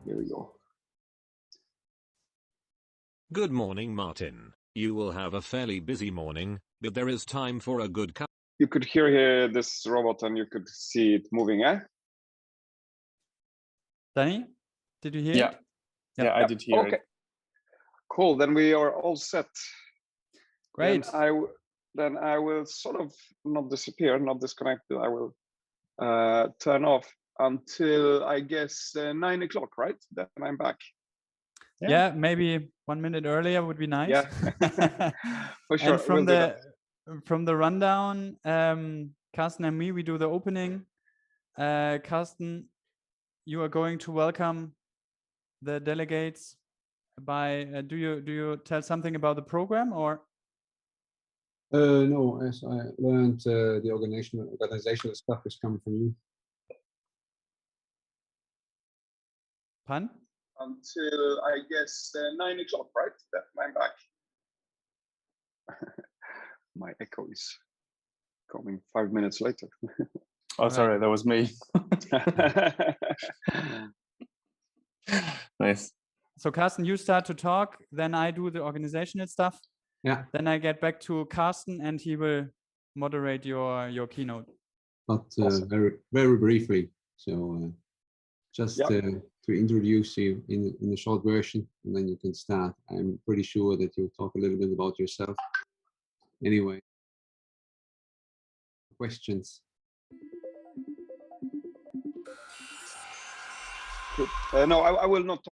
Here we go. Good morning, Martin. You will have a fairly busy morning, but there is time for a good cup. You could hear this robot and you could see it moving, eh? Danny, did you hear it? Yeah, I did hear Okay. it. Cool, then we are all set. Great. Then I will sort of not disappear, not disconnect, but I will turn off until I guess 9 o'clock, right? Then I'm back. Yeah, maybe 1 minute earlier would be nice. Yeah, for sure. And from we'll do the rundown, Carsten and me, we do the opening. Carsten, you are going to welcome the delegates by. Do you tell something about the program or? No, as I learned, the organizational stuff is coming from you. Pan? until I guess 9 o'clock, right? Then I'm back. My echo is coming 5 minutes later. Oh, sorry, that was me. Nice. So Carsten, you start to talk, then I do the organizational stuff. Yeah. Then I get back to Carsten and he will moderate your keynote. But Awesome. very briefly. So just Yeah. to introduce you in a short version, and then you can start. I'm pretty sure that you'll talk a little bit about yourself. Anyway, questions? Good. No, I will not.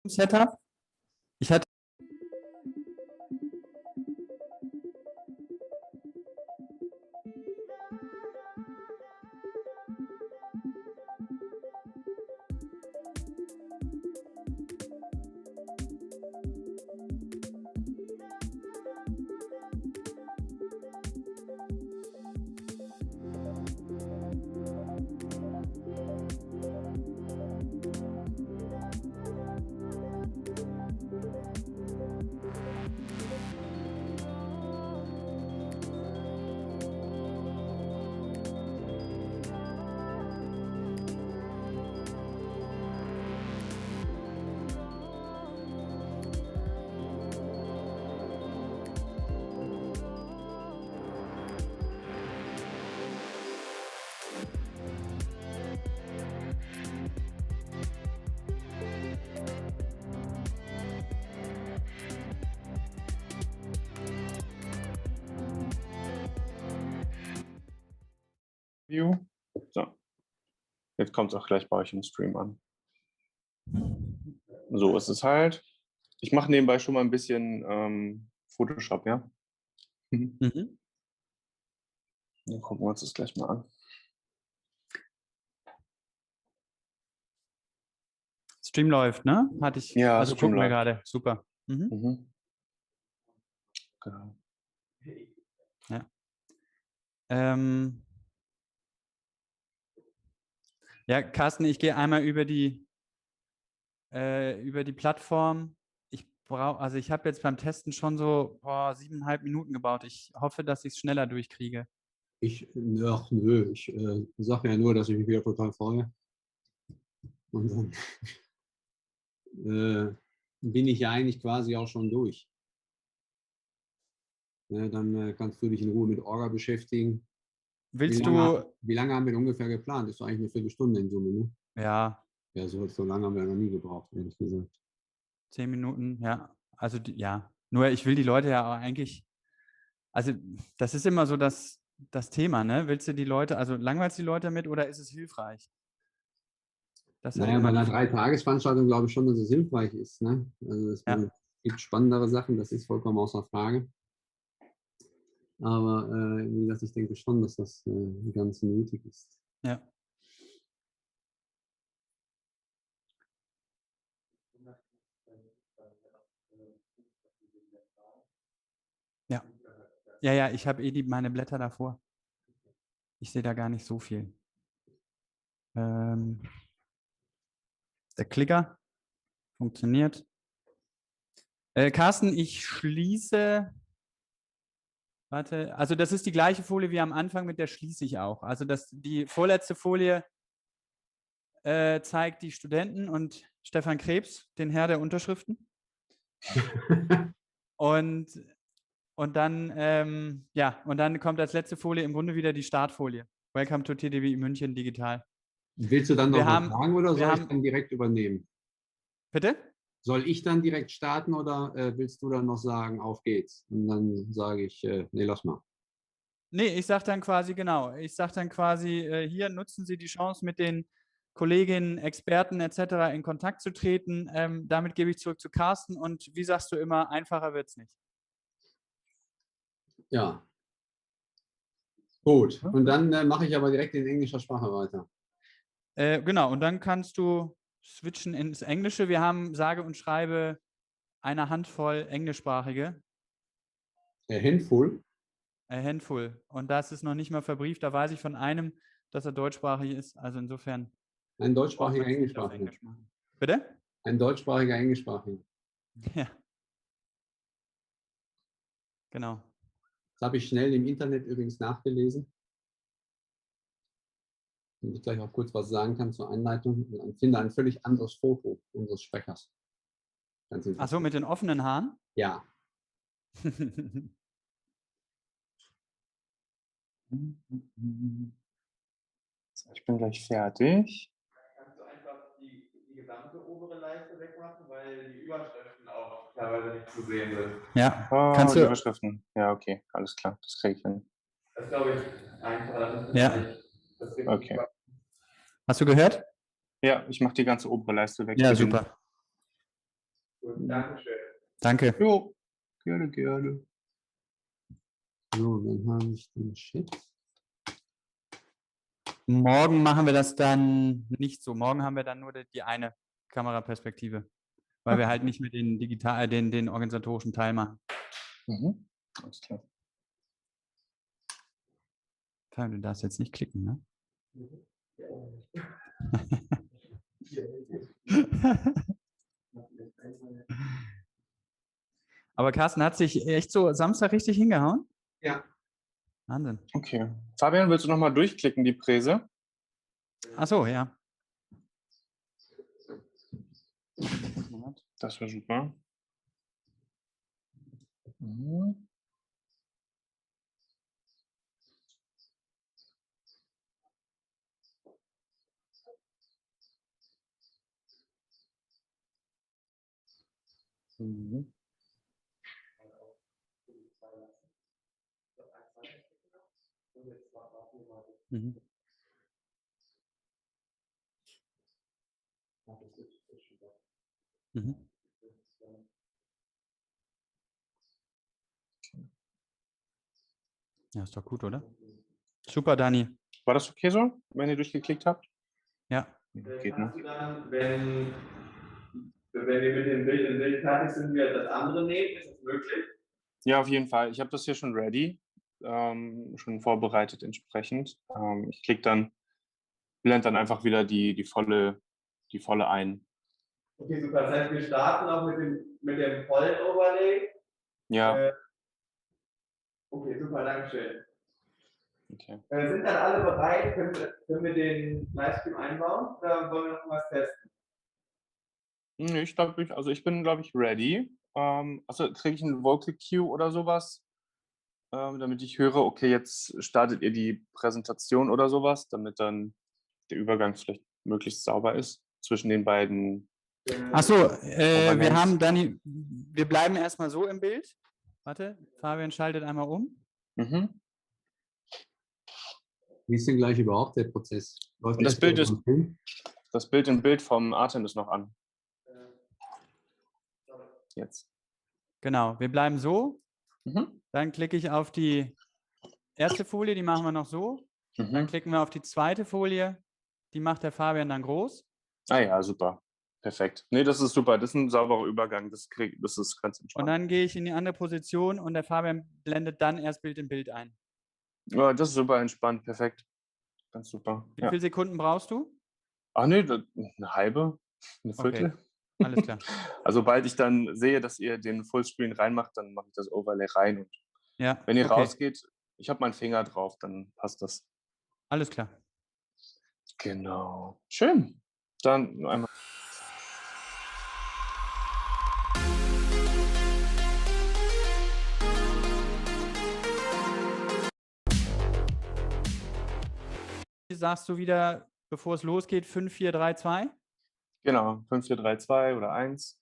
Setup. Ich hatte View. So. Jetzt kommt es auch gleich bei euch im Stream an. So ist es halt. Ich mache nebenbei schon mal ein bisschen Photoshop, ja? Mhm. Dann gucken wir uns das gleich mal an. Stream läuft, ne? Hatte ich. Ja, also Stream gucken wir läuft. gerade. Super. Mhm. Mhm. Genau. Ja. Ja, Carsten, ich gehe einmal über die Plattform. Ich habe jetzt beim Testen schon so 7,5 Minuten gebaut. Ich hoffe, dass ich es schneller durchkriege. Ach nö, ich sage ja nur, dass ich mich wieder total freue. Und dann bin ich ja eigentlich quasi auch schon durch. Ja, dann kannst du dich in Ruhe mit Orga beschäftigen. Willst Wie lange haben wir denn ungefähr geplant? Ist doch eigentlich eine Viertelstunde in Summe, ne? ja, Ja, so lange haben wir noch nie gebraucht, ehrlich gesagt. 10 Minuten, ja. Also ja, nur ich will die Leute ja auch eigentlich, also das ist immer so das Thema, ne? Willst du die Leute, also langweilst du die Leute damit oder ist es hilfreich? Das ist halt Naja, bei immer einer die Frage. Dreitagesveranstaltung glaube ich schon, dass es hilfreich ist. Ne? Also es Ja. gibt spannendere Sachen, das ist vollkommen außer Frage. Aber wie gesagt, ich denke schon, dass das ganz nötig ist. Ja. Ja. Ja, ja, ich habe meine Blätter davor. Ich sehe da gar nicht so viel. Der Klicker funktioniert. Carsten, ich schließe. Warte, also das ist die gleiche Folie wie am Anfang, mit der schließe ich auch. Also die vorletzte Folie zeigt die Studenten und Stefan Krebs, den Herr der Unterschriften. Und dann, und dann kommt als letzte Folie im Grunde wieder die Startfolie. Welcome to TDW München Digital. Willst du dann noch Wir was haben- sagen oder wir soll ich haben- dann direkt übernehmen? Bitte? Soll ich dann direkt starten oder willst du dann noch sagen, auf geht's? Und dann sage ich, nee, lass mal. Nee, ich sage dann quasi, genau, hier nutzen Sie die Chance, mit den Kolleginnen, Experten etc. in Kontakt zu treten. Damit gebe ich zurück zu Carsten und wie sagst du immer, einfacher wird es nicht. Ja. Gut. Und dann mache ich aber direkt in englischer Sprache weiter. Genau, und dann kannst du switchen ins Englische. Wir haben sage und schreibe eine Handvoll englischsprachige. A handful. A handful. Und das ist noch nicht mal verbrieft. Da weiß ich von einem, dass er deutschsprachig ist. Also insofern. Ein braucht deutschsprachiger man es nicht auf Englischsprachiger. Englisch machen. Bitte? Ein deutschsprachiger Englischsprachiger. Ja. Genau. Das habe ich schnell im Internet übrigens nachgelesen. Und ich gleich auch kurz was sagen kann zur Einleitung. Ich finde ein völlig anderes Foto unseres Sprechers. Ganz Ach so, interessant. mit den offenen Haaren? Ja. So, ich bin gleich fertig. Kannst du einfach die gesamte obere Leiste wegmachen, weil die Überschriften auch teilweise nicht zu sehen sind. Ja. Oh, Kannst die du. Überschriften. Ja, okay, alles klar, das kriege ich hin. Das glaube ich einfacher. Ja. Okay. Hast du gehört? Ja, ich mache die ganze obere Leiste weg. Ja, Für den- super. Gut, Dankeschön. Danke. Jo, gerne, gerne. So, dann habe ich den Chat. Morgen machen wir das dann nicht so. Morgen haben wir dann nur die eine Kameraperspektive, weil wir halt nicht mit den organisatorischen Teil machen. Mhm. Alles klar. Du darfst jetzt nicht klicken, ne? Aber Carsten hat sich echt so Samstag richtig hingehauen? Ja. Wahnsinn. Okay. Fabian, willst du nochmal durchklicken, die Präse? Ach so, ja. Das wäre super. Mhm. Mhm. Mhm. Mhm. Ja, ist doch gut, oder? Super, Dani. War das okay so, wenn ihr durchgeklickt habt? Ja. Geht, Kannst ne? du dann, wenn wir mit dem Bild im Bild fertig sind, wir das andere nehmen? Ist das möglich? Ja, auf jeden Fall. Ich habe das hier schon ready, schon vorbereitet entsprechend. Ich klicke dann, blende dann einfach wieder die volle ein. Okay, super. Das heißt, wir starten auch mit dem vollen Overlay. Ja, Okay, super, Dankeschön. okay. Sind dann alle bereit? Können wir den Livestream einbauen oder wollen wir noch was testen? Ich glaube, ich bin, glaube ich, ready. Also kriege ich einen Vocal Cue oder sowas? damit ich höre, okay, jetzt startet ihr die Präsentation oder sowas, damit dann der Übergang vielleicht möglichst sauber ist zwischen den beiden. Achso, wir Overlays. haben Dani, wir bleiben erstmal so im Bild. Warte, Fabian schaltet einmal um. Mhm. Wie ist denn gleich überhaupt der Prozess? Läuft Und das erst Bild über den Film? Das Bild im Bild vom Artem ist noch an. Jetzt. Genau, wir bleiben so. Mhm. Dann klicke ich auf die erste Folie, die machen wir noch so. Dann Mhm. klicken wir auf die zweite Folie, die macht der Fabian dann groß. Ah ja, super. Perfekt. Nee, das ist super. Das ist ein sauberer Übergang. Das ist ganz Und entspannt. dann gehe ich in die andere Position und der Fabian blendet dann erst Bild im Bild ein. Ja, das ist super entspannt. Perfekt. Ganz super. Wie Ja. viele Sekunden brauchst du? Ach nee, eine halbe, eine Viertel. Okay, alles klar. Also sobald ich dann sehe, dass ihr den Fullscreen reinmacht, dann mache ich das Overlay rein. Und Ja, wenn ihr okay, rausgeht, ich habe meinen Finger drauf, dann passt das. alles klar. Genau. Schön. Dann nur einmal. Sagst du wieder, bevor es losgeht, 5, 4, 3, 2? Genau. 5, 4, 3, 2 oder 1.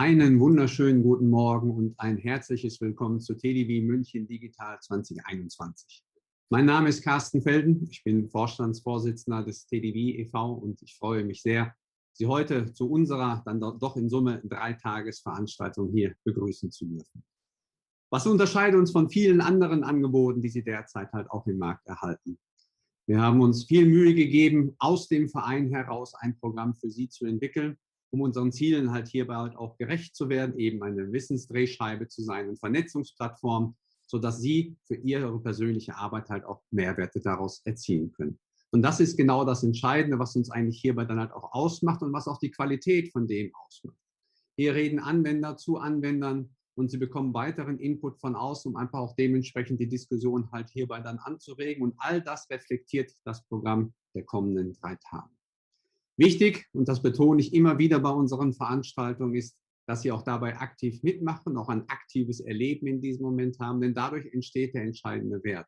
Einen wunderschönen guten Morgen und ein herzliches Willkommen zu TDW München Digital 2021. Mein Name ist Carsten Felden, ich bin Vorstandsvorsitzender des TDW e.V. und ich freue mich sehr, Sie heute zu unserer dann doch in Summe 3-Tages-Veranstaltung hier begrüßen zu dürfen. Was unterscheidet uns von vielen anderen Angeboten, die Sie derzeit halt auch im Markt erhalten? Wir haben uns viel Mühe gegeben, aus dem Verein heraus ein Programm für Sie zu entwickeln, um unseren Zielen halt hierbei halt auch gerecht zu werden, eben eine Wissensdrehscheibe zu sein und Vernetzungsplattform, sodass Sie für Ihre persönliche Arbeit halt auch Mehrwerte daraus erzielen können. Und das ist genau das Entscheidende, was uns eigentlich hierbei dann halt auch ausmacht und was auch die Qualität von dem ausmacht. Hier reden Anwender zu Anwendern und Sie bekommen weiteren Input von außen, um einfach auch dementsprechend die Diskussion halt hierbei dann anzuregen. Und all das reflektiert das Programm der kommenden 3 Tage. Wichtig, und das betone ich immer wieder bei unseren Veranstaltungen, ist, dass Sie auch dabei aktiv mitmachen, auch ein aktives Erleben in diesem Moment haben, denn dadurch entsteht der entscheidende Wert.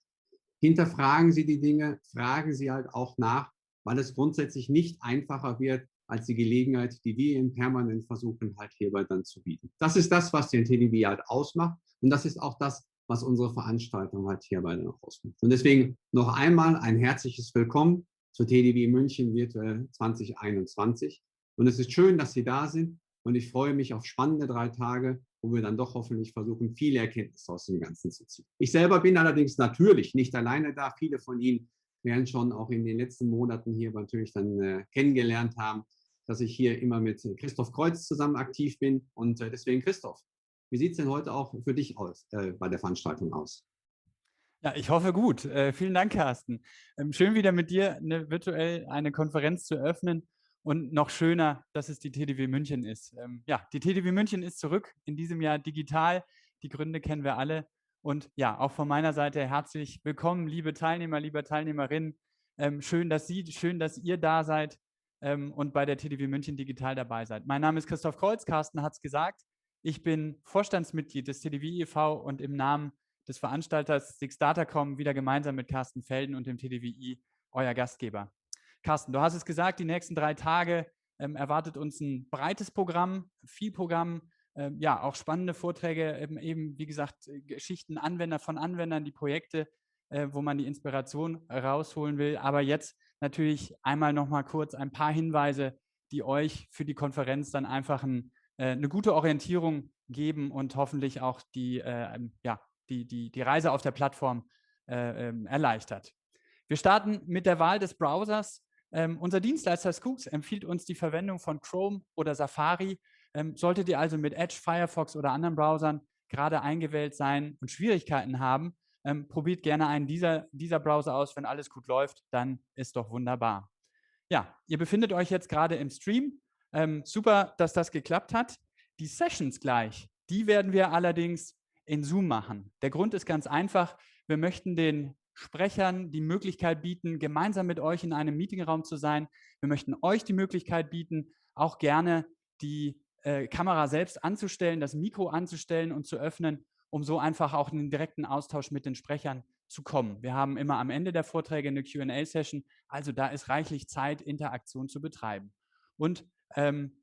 Hinterfragen Sie die Dinge, fragen Sie halt auch nach, weil es grundsätzlich nicht einfacher wird, als die Gelegenheit, die wir Ihnen permanent versuchen, halt hierbei dann zu bieten. Das ist das, was den TDW halt ausmacht und das ist auch das, was unsere Veranstaltung halt hierbei dann auch ausmacht. Und deswegen noch einmal ein herzliches Willkommen zur TDW München Virtuell 2021. Und es ist schön, dass Sie da sind und ich freue mich auf spannende 3 Tage, wo wir dann doch hoffentlich versuchen, viele Erkenntnisse aus dem Ganzen zu ziehen. Ich selber bin allerdings natürlich nicht alleine da. Viele von Ihnen werden schon auch in den letzten Monaten hier natürlich dann kennengelernt haben, dass ich hier immer mit Christoph Kreuz zusammen aktiv bin. Und deswegen, Christoph, wie sieht es denn heute auch für dich aus, bei der Veranstaltung aus? Ja, ich hoffe gut. Vielen Dank, Carsten. Schön wieder mit dir virtuell eine Konferenz zu öffnen und noch schöner, dass es die TDW München ist. Ja, die TDW München ist zurück in diesem Jahr digital. Die Gründe kennen wir alle. Und ja, auch von meiner Seite herzlich willkommen, liebe Teilnehmer, liebe Teilnehmerinnen. Schön, dass ihr da seid und bei der TDW München digital dabei seid. Mein Name ist Christoph Kreuz, Carsten hat es gesagt. Ich bin Vorstandsmitglied des TDW e.V. und im Namen des Veranstalters Sixdata.com wieder gemeinsam mit Carsten Felden und dem TDWI, euer Gastgeber. Carsten, du hast es gesagt, die nächsten 3 Tage erwartet uns ein breites Programm, viel Programm, ja, auch spannende Vorträge, eben wie gesagt, Geschichten Anwender von Anwendern, die Projekte, wo man die Inspiration rausholen will. Aber jetzt natürlich einmal noch mal kurz ein paar Hinweise, die euch für die Konferenz dann einfach eine gute Orientierung geben und hoffentlich auch die Reise auf der Plattform erleichtert. Wir starten mit der Wahl des Browsers. Unser Dienstleister Skoox empfiehlt uns die Verwendung von Chrome oder Safari. Solltet ihr also mit Edge, Firefox oder anderen Browsern gerade eingewählt sein und Schwierigkeiten haben, probiert gerne einen dieser Browser aus. Wenn alles gut läuft, dann ist doch wunderbar. Ja, ihr befindet euch jetzt gerade im Stream. Super, dass das geklappt hat. Die Sessions gleich, die werden wir allerdings in Zoom machen. Der Grund ist ganz einfach. Wir möchten den Sprechern die Möglichkeit bieten, gemeinsam mit euch in einem Meetingraum zu sein. Wir möchten euch die Möglichkeit bieten, auch gerne die Kamera selbst anzustellen, das Mikro anzustellen und zu öffnen, um so einfach auch in den direkten Austausch mit den Sprechern zu kommen. Wir haben immer am Ende der Vorträge eine Q&A-Session, also da ist reichlich Zeit, Interaktion zu betreiben. Und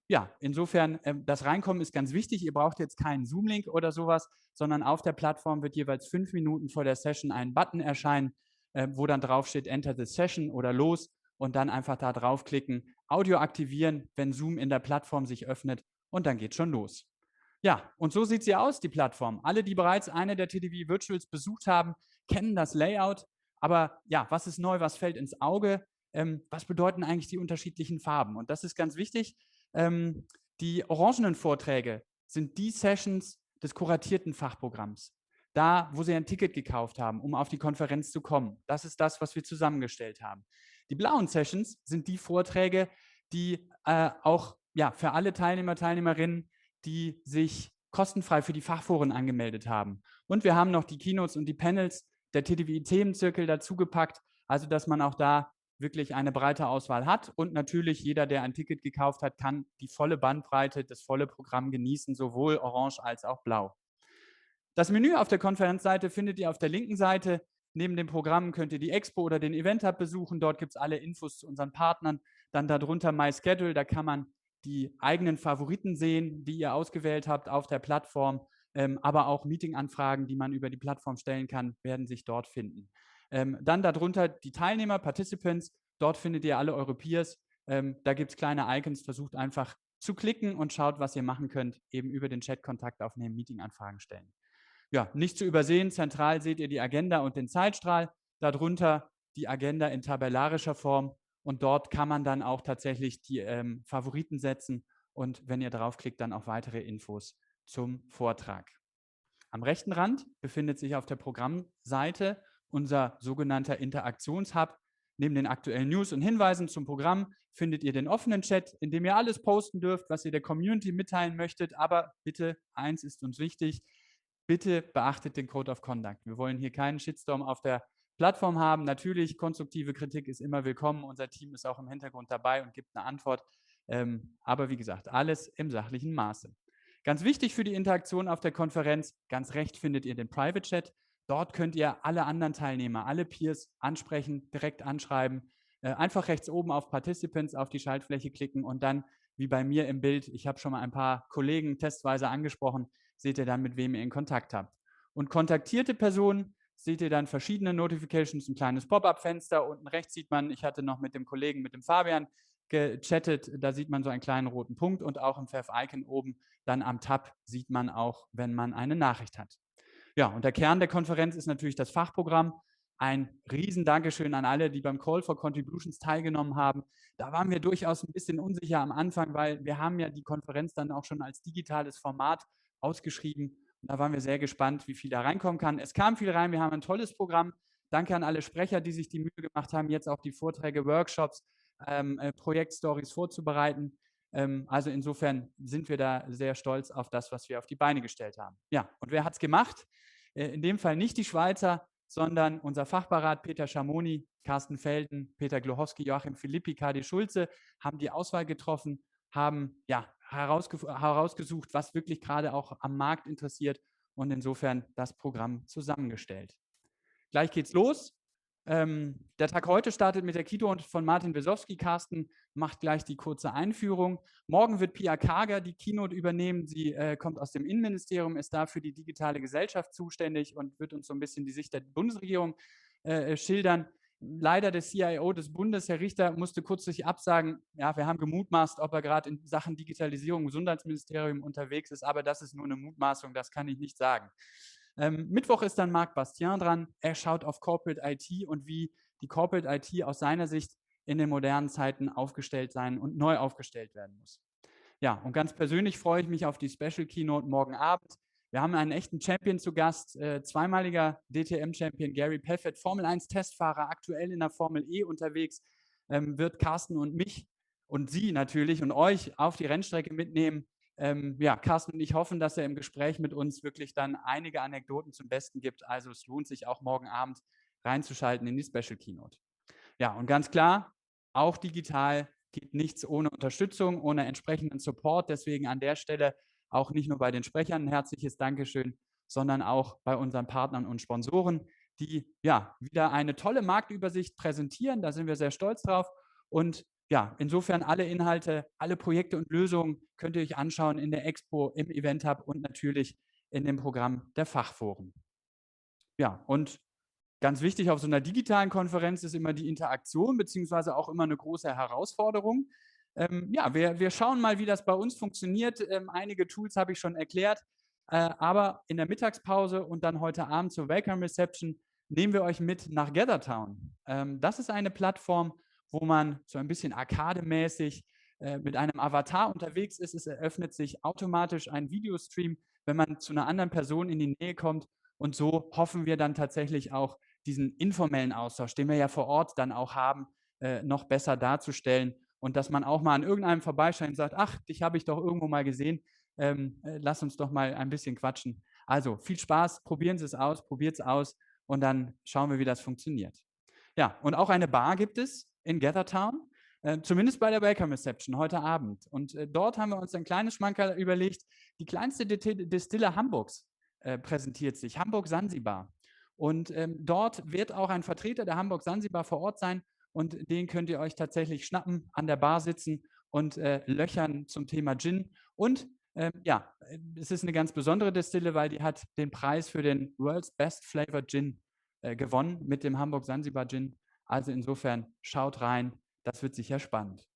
ja, insofern, das Reinkommen ist ganz wichtig. Ihr braucht jetzt keinen Zoom-Link oder sowas, sondern auf der Plattform wird jeweils 5 Minuten vor der Session ein Button erscheinen, wo dann drauf steht Enter the Session oder los und dann einfach da draufklicken, Audio aktivieren, wenn Zoom in der Plattform sich öffnet und dann geht schon los. Ja, und so sieht sie aus, die Plattform. Alle, die bereits eine der TDW Virtuals besucht haben, kennen das Layout. Aber ja, was ist neu, was fällt ins Auge? Was bedeuten eigentlich die unterschiedlichen Farben? Und das ist ganz wichtig. Die orangenen Vorträge sind die Sessions des kuratierten Fachprogramms. Da, wo Sie ein Ticket gekauft haben, um auf die Konferenz zu kommen. Das ist das, was wir zusammengestellt haben. Die blauen Sessions sind die Vorträge, die auch ja, für alle Teilnehmer, Teilnehmerinnen, die sich kostenfrei für die Fachforen angemeldet haben. Und wir haben noch die Keynotes und die Panels der TDWI-Themenzirkel dazugepackt, also dass man auch da wirklich eine breite Auswahl hat. Und natürlich jeder, der ein Ticket gekauft hat, kann die volle Bandbreite, das volle Programm genießen, sowohl orange als auch blau. Das Menü auf der Konferenzseite findet ihr auf der linken Seite. Neben dem Programm könnt ihr die Expo oder den Event Hub besuchen. Dort gibt es alle Infos zu unseren Partnern. Dann darunter My Schedule, da kann man die eigenen Favoriten sehen, die ihr ausgewählt habt auf der Plattform, aber auch Meeting-Anfragen, die man über die Plattform stellen kann, werden sich dort finden. Dann darunter die Teilnehmer, Participants, dort findet ihr alle eure Peers. Da gibt es kleine Icons, versucht einfach zu klicken und schaut, was ihr machen könnt, eben über den Chat Kontakt aufnehmen, Meeting-Anfragen stellen. Ja, nicht zu übersehen, zentral seht ihr die Agenda und den Zeitstrahl, darunter die Agenda in tabellarischer Form und dort kann man dann auch tatsächlich die Favoriten setzen und wenn ihr draufklickt, dann auch weitere Infos zum Vortrag. Am rechten Rand befindet sich auf der Programmseite unser sogenannter Interaktionshub. Neben den aktuellen News und Hinweisen zum Programm findet ihr den offenen Chat, in dem ihr alles posten dürft, was ihr der Community mitteilen möchtet. Aber bitte, eins ist uns wichtig, bitte beachtet den Code of Conduct. Wir wollen hier keinen Shitstorm auf der Plattform haben. Natürlich, konstruktive Kritik ist immer willkommen. Unser Team ist auch im Hintergrund dabei und gibt eine Antwort. Aber wie gesagt, alles im sachlichen Maße. Ganz wichtig für die Interaktion auf der Konferenz, ganz rechts findet ihr den Private Chat. Dort könnt ihr alle anderen Teilnehmer, alle Peers ansprechen, direkt anschreiben. Einfach rechts oben auf Participants auf die Schaltfläche klicken und dann, wie bei mir im Bild, ich habe schon mal ein paar Kollegen testweise angesprochen, seht ihr dann, mit wem ihr in Kontakt habt. Und kontaktierte Personen seht ihr dann verschiedene Notifications, ein kleines Pop-up-Fenster. Unten rechts sieht man, ich hatte noch mit dem Kollegen, mit dem Fabian, gechattet. Da sieht man so einen kleinen roten Punkt und auch im Fav-Icon oben dann am Tab sieht man auch, wenn man eine Nachricht hat. Ja, und der Kern der Konferenz ist natürlich das Fachprogramm. Ein riesen Dankeschön an alle, die beim Call for Contributions teilgenommen haben. Da waren wir durchaus ein bisschen unsicher am Anfang, weil wir haben ja die Konferenz dann auch schon als digitales Format ausgeschrieben. Und da waren wir sehr gespannt, wie viel da reinkommen kann. Es kam viel rein, wir haben ein tolles Programm. Danke an alle Sprecher, die sich die Mühe gemacht haben, jetzt auch die Vorträge, Workshops, Projektstories vorzubereiten. Also insofern sind wir da sehr stolz auf das, was wir auf die Beine gestellt haben. Ja, und wer hat es gemacht? In dem Fall nicht die Schweizer, sondern unser Fachberat Peter Schamoni, Carsten Felden, Peter Glochowski, Joachim Philippi, Kadi Schulze haben die Auswahl getroffen, haben ja, herausgesucht, was wirklich gerade auch am Markt interessiert und insofern das Programm zusammengestellt. Gleich geht's los. Der Tag heute startet mit der Keynote von Martin Wesowski. Carsten macht gleich die kurze Einführung. Morgen wird Pia Karger die Keynote übernehmen. Sie kommt aus dem Innenministerium, ist da für die digitale Gesellschaft zuständig und wird uns so ein bisschen die Sicht der Bundesregierung schildern. Leider der CIO des Bundes, Herr Richter, musste kurzfristig absagen. Ja, wir haben gemutmaßt, ob er gerade in Sachen Digitalisierung im Gesundheitsministerium unterwegs ist, aber das ist nur eine Mutmaßung, das kann ich nicht sagen. Mittwoch ist dann Marc Bastien dran. Er schaut auf Corporate IT und wie die Corporate IT aus seiner Sicht in den modernen Zeiten aufgestellt sein und neu aufgestellt werden muss. Ja, und ganz persönlich freue ich mich auf die Special Keynote morgen Abend. Wir haben einen echten Champion zu Gast, zweimaliger DTM-Champion Gary Paffett, Formel-1-Testfahrer, aktuell in der Formel E unterwegs, wird Carsten und mich und Sie natürlich und euch auf die Rennstrecke mitnehmen. Ja, Carsten und ich hoffen, dass er im Gespräch mit uns wirklich dann einige Anekdoten zum Besten gibt. Also es lohnt sich auch morgen Abend reinzuschalten in die Special Keynote. Ja, und ganz klar, auch digital geht nichts ohne Unterstützung, ohne entsprechenden Support. Deswegen an der Stelle auch nicht nur bei den Sprechern ein herzliches Dankeschön, sondern auch bei unseren Partnern und Sponsoren, die ja wieder eine tolle Marktübersicht präsentieren. Da sind wir sehr stolz drauf. Und ja, insofern alle Inhalte, alle Projekte und Lösungen könnt ihr euch anschauen in der Expo, im Event Hub und natürlich in dem Programm der Fachforen. Ja, und ganz wichtig auf so einer digitalen Konferenz ist immer die Interaktion, beziehungsweise auch immer eine große Herausforderung. Ja, wir schauen mal, wie das bei uns funktioniert. Einige Tools habe ich schon erklärt, aber in der Mittagspause und dann heute Abend zur Welcome Reception nehmen wir euch mit nach GatherTown. Das ist eine Plattform, wo man so ein bisschen arcademäßig mit einem Avatar unterwegs ist. Es eröffnet sich automatisch ein Videostream, wenn man zu einer anderen Person in die Nähe kommt. Und so hoffen wir dann tatsächlich auch, diesen informellen Austausch, den wir ja vor Ort dann auch haben, noch besser darzustellen. Und dass man auch mal an irgendeinem vorbeischaut und sagt, ach, dich habe ich doch irgendwo mal gesehen, lass uns doch mal ein bisschen quatschen. Also viel Spaß, probieren Sie es aus, probiert es aus und dann schauen wir, wie das funktioniert. Ja, und auch eine Bar gibt es in GatherTown, zumindest bei der Welcome Reception heute Abend. Und dort haben wir uns ein kleines Schmankerl überlegt. Die kleinste Distille Hamburgs präsentiert sich, Hamburg-Sansibar. Und dort wird auch ein Vertreter der Hamburg-Sansibar vor Ort sein und den könnt ihr euch tatsächlich schnappen, an der Bar sitzen und Löchern zum Thema Gin. Und ja, es ist eine ganz besondere Destille, weil die hat den Preis für den World's Best Flavored Gin gewonnen mit dem Hamburg Sansibar Gin. Also insofern schaut rein, das wird sicher spannend.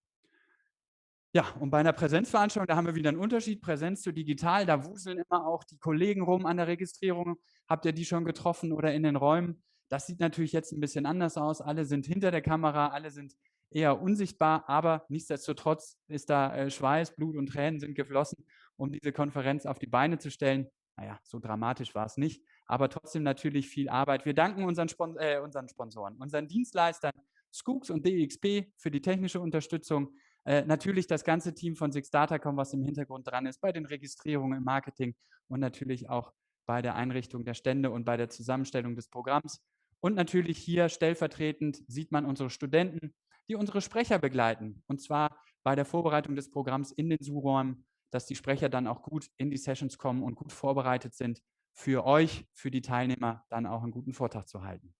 Ja, und bei einer Präsenzveranstaltung, da haben wir wieder einen Unterschied, Präsenz zu digital, da wuseln immer auch die Kollegen rum an der Registrierung. Habt ihr die schon getroffen oder in den Räumen? Das sieht natürlich jetzt ein bisschen anders aus. Alle sind hinter der Kamera, alle sind eher unsichtbar, aber nichtsdestotrotz ist da Schweiß, Blut und Tränen sind geflossen, um diese Konferenz auf die Beine zu stellen. Naja, so dramatisch war es nicht, aber trotzdem natürlich viel Arbeit. Wir danken unseren Sponsoren, unseren Dienstleistern Skooks und DXP für die technische Unterstützung. Natürlich das ganze Team von SixDatacom, was im Hintergrund dran ist, bei den Registrierungen im Marketing und natürlich auch bei der Einrichtung der Stände und bei der Zusammenstellung des Programms. Und natürlich hier stellvertretend sieht man unsere Studenten, die unsere Sprecher begleiten. Und zwar bei der Vorbereitung des Programms in den Zoom-Räumen, dass die Sprecher dann auch gut in die Sessions kommen und gut vorbereitet sind für euch, für die Teilnehmer, dann auch einen guten Vortrag zu halten.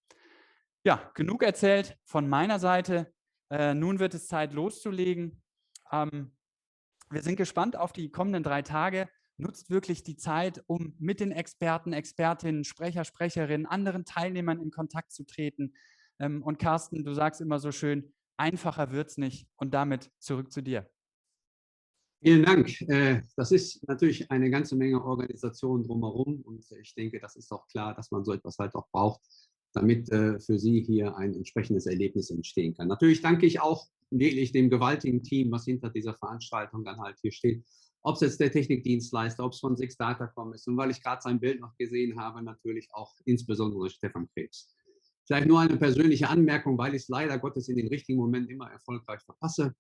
Ja, genug erzählt von meiner Seite. Nun wird es Zeit loszulegen. Wir sind gespannt auf die kommenden 3 Tage. Nutzt wirklich die Zeit, um mit den Experten, Expertinnen, Sprecher, Sprecherinnen, anderen Teilnehmern in Kontakt zu treten. Und Carsten, du sagst immer so schön, einfacher wird es nicht. Und damit zurück zu dir. Vielen Dank. Das ist natürlich eine ganze Menge Organisation drumherum und ich denke, das ist auch klar, dass man so etwas halt auch braucht, damit für Sie hier ein entsprechendes Erlebnis entstehen kann. Natürlich danke ich auch wirklich dem gewaltigen Team, was hinter dieser Veranstaltung dann halt hier steht. Ob es jetzt der Technikdienstleister, ob es von SixDatacom ist und weil ich gerade sein Bild noch gesehen habe, natürlich auch insbesondere Stefan Krebs. Vielleicht nur eine persönliche Anmerkung, weil ich es leider Gottes in den richtigen Momenten immer erfolgreich verpasse.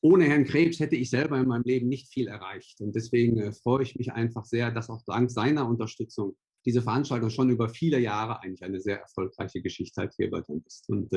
Ohne Herrn Krebs hätte ich selber in meinem Leben nicht viel erreicht. Und deswegen freue ich mich einfach sehr, dass auch dank seiner Unterstützung diese Veranstaltung schon über viele Jahre eigentlich eine sehr erfolgreiche Geschichte halt hier bei uns ist. Und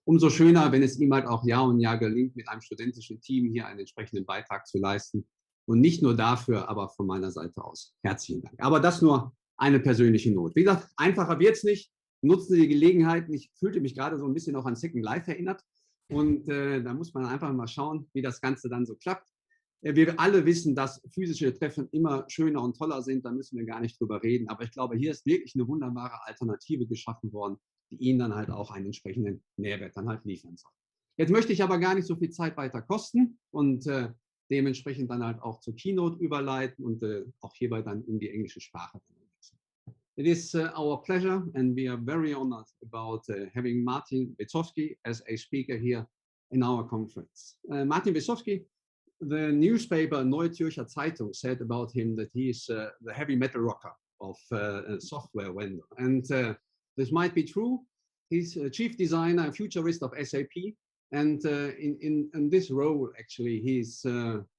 umso schöner, wenn es ihm halt auch Jahr um Jahr gelingt, mit einem studentischen Team hier einen entsprechenden Beitrag zu leisten. Und nicht nur dafür, aber von meiner Seite aus herzlichen Dank. Aber das nur eine persönliche Not. Wie gesagt, einfacher wird es nicht. Nutzen Sie die Gelegenheit. Ich fühlte mich gerade so ein bisschen auch an Second Life erinnert. Und da muss man einfach mal schauen, wie das Ganze dann so klappt. Wir alle wissen, dass physische Treffen immer schöner und toller sind, da müssen wir gar nicht drüber reden. Aber ich glaube, hier ist wirklich eine wunderbare Alternative geschaffen worden, die Ihnen dann halt auch einen entsprechenden Mehrwert dann halt liefern soll. Jetzt möchte ich aber gar nicht so viel Zeit weiter kosten und dementsprechend dann halt auch zur Keynote überleiten und auch hierbei dann in die englische Sprache. It is our pleasure and we are very honored about having Martin Wietzowski as a speaker here in our conference. Martin Wietzowski, the newspaper Neue Zürcher Zeitung said about him that he is the heavy metal rocker of a software vendor. And this might be true. He's a chief designer and futurist of SAP. And in this role, actually, he's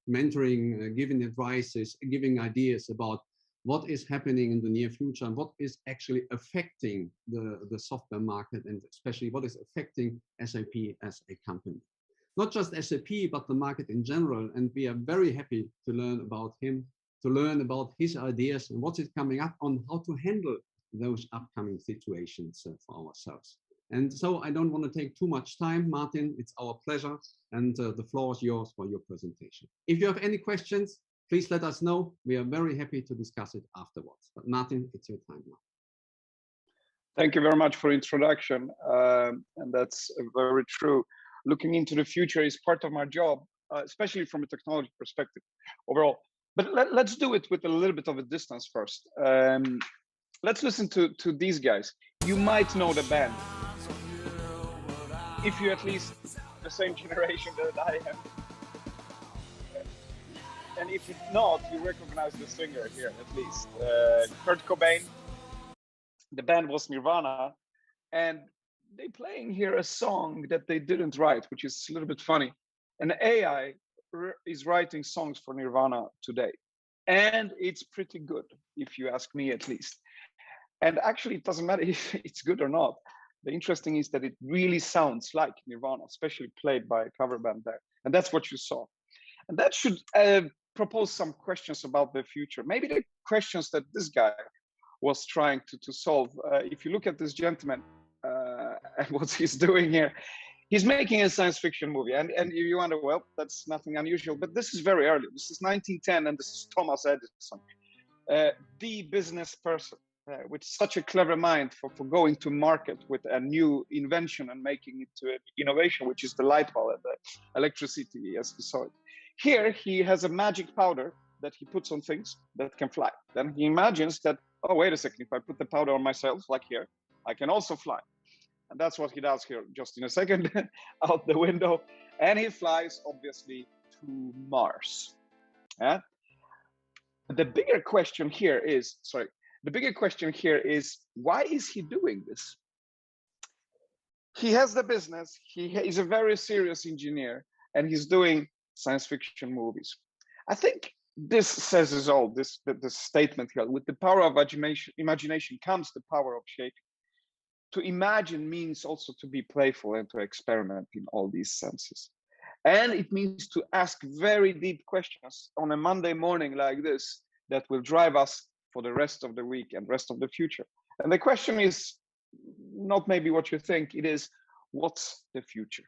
mentoring, giving advices, giving ideas about what is happening in the near future and what is actually affecting the software market and especially what is affecting SAP as a company. Not just SAP, but the market in general. And we are very happy to learn about him, to learn about his ideas and what is coming up on how to handle those upcoming situations for ourselves. And so I don't want to take too much time, Martin. It's our pleasure. And the floor is yours for your presentation. If you have any questions, please let us know. We are very happy to discuss it afterwards. But Martin, it's your time now. Thank you very much for introduction. And that's very true. Looking into the future is part of my job, especially from a technology perspective overall. But let's do it with a little bit of a distance first. Let's listen to these guys. You might know the band. If you're at least the same generation that I am. And if not, you recognize the singer here at least. Kurt Cobain. The band was Nirvana. And they're playing here a song that they didn't write, which is a little bit funny. And AI is writing songs for Nirvana today. And it's pretty good, if you ask me at least. And actually, it doesn't matter if it's good or not. The interesting is that it really sounds like Nirvana, especially played by a cover band there. And that's what you saw. And that should propose some questions about the future. Maybe the questions that this guy was trying to solve. If you look at this gentleman and what he's doing here, He's making a science fiction movie, and you wonder, well, that's nothing unusual, but this is very early. This is 1910, and this is Thomas Edison, the business person with such a clever mind for going to market with a new invention and making it to an innovation, which is the light bulb, the electricity, as we saw it. Here, he has a magic powder that he puts on things that can fly. Then he imagines that, oh, wait a second, if I put the powder on myself, like here, I can also fly. And that's what he does here, just in a second, out the window. And he flies, obviously, to Mars. Yeah? The bigger question here is, why is he doing this? He has the business, he's a very serious engineer, and he's doing science fiction movies. I think this says it all, this statement here. With the power of imagination comes the power of shaping. To imagine means also to be playful and to experiment in all these senses. And it means to ask very deep questions on a Monday morning like this that will drive us for the rest of the week and rest of the future. And the question is not maybe what you think, it is, what's the future?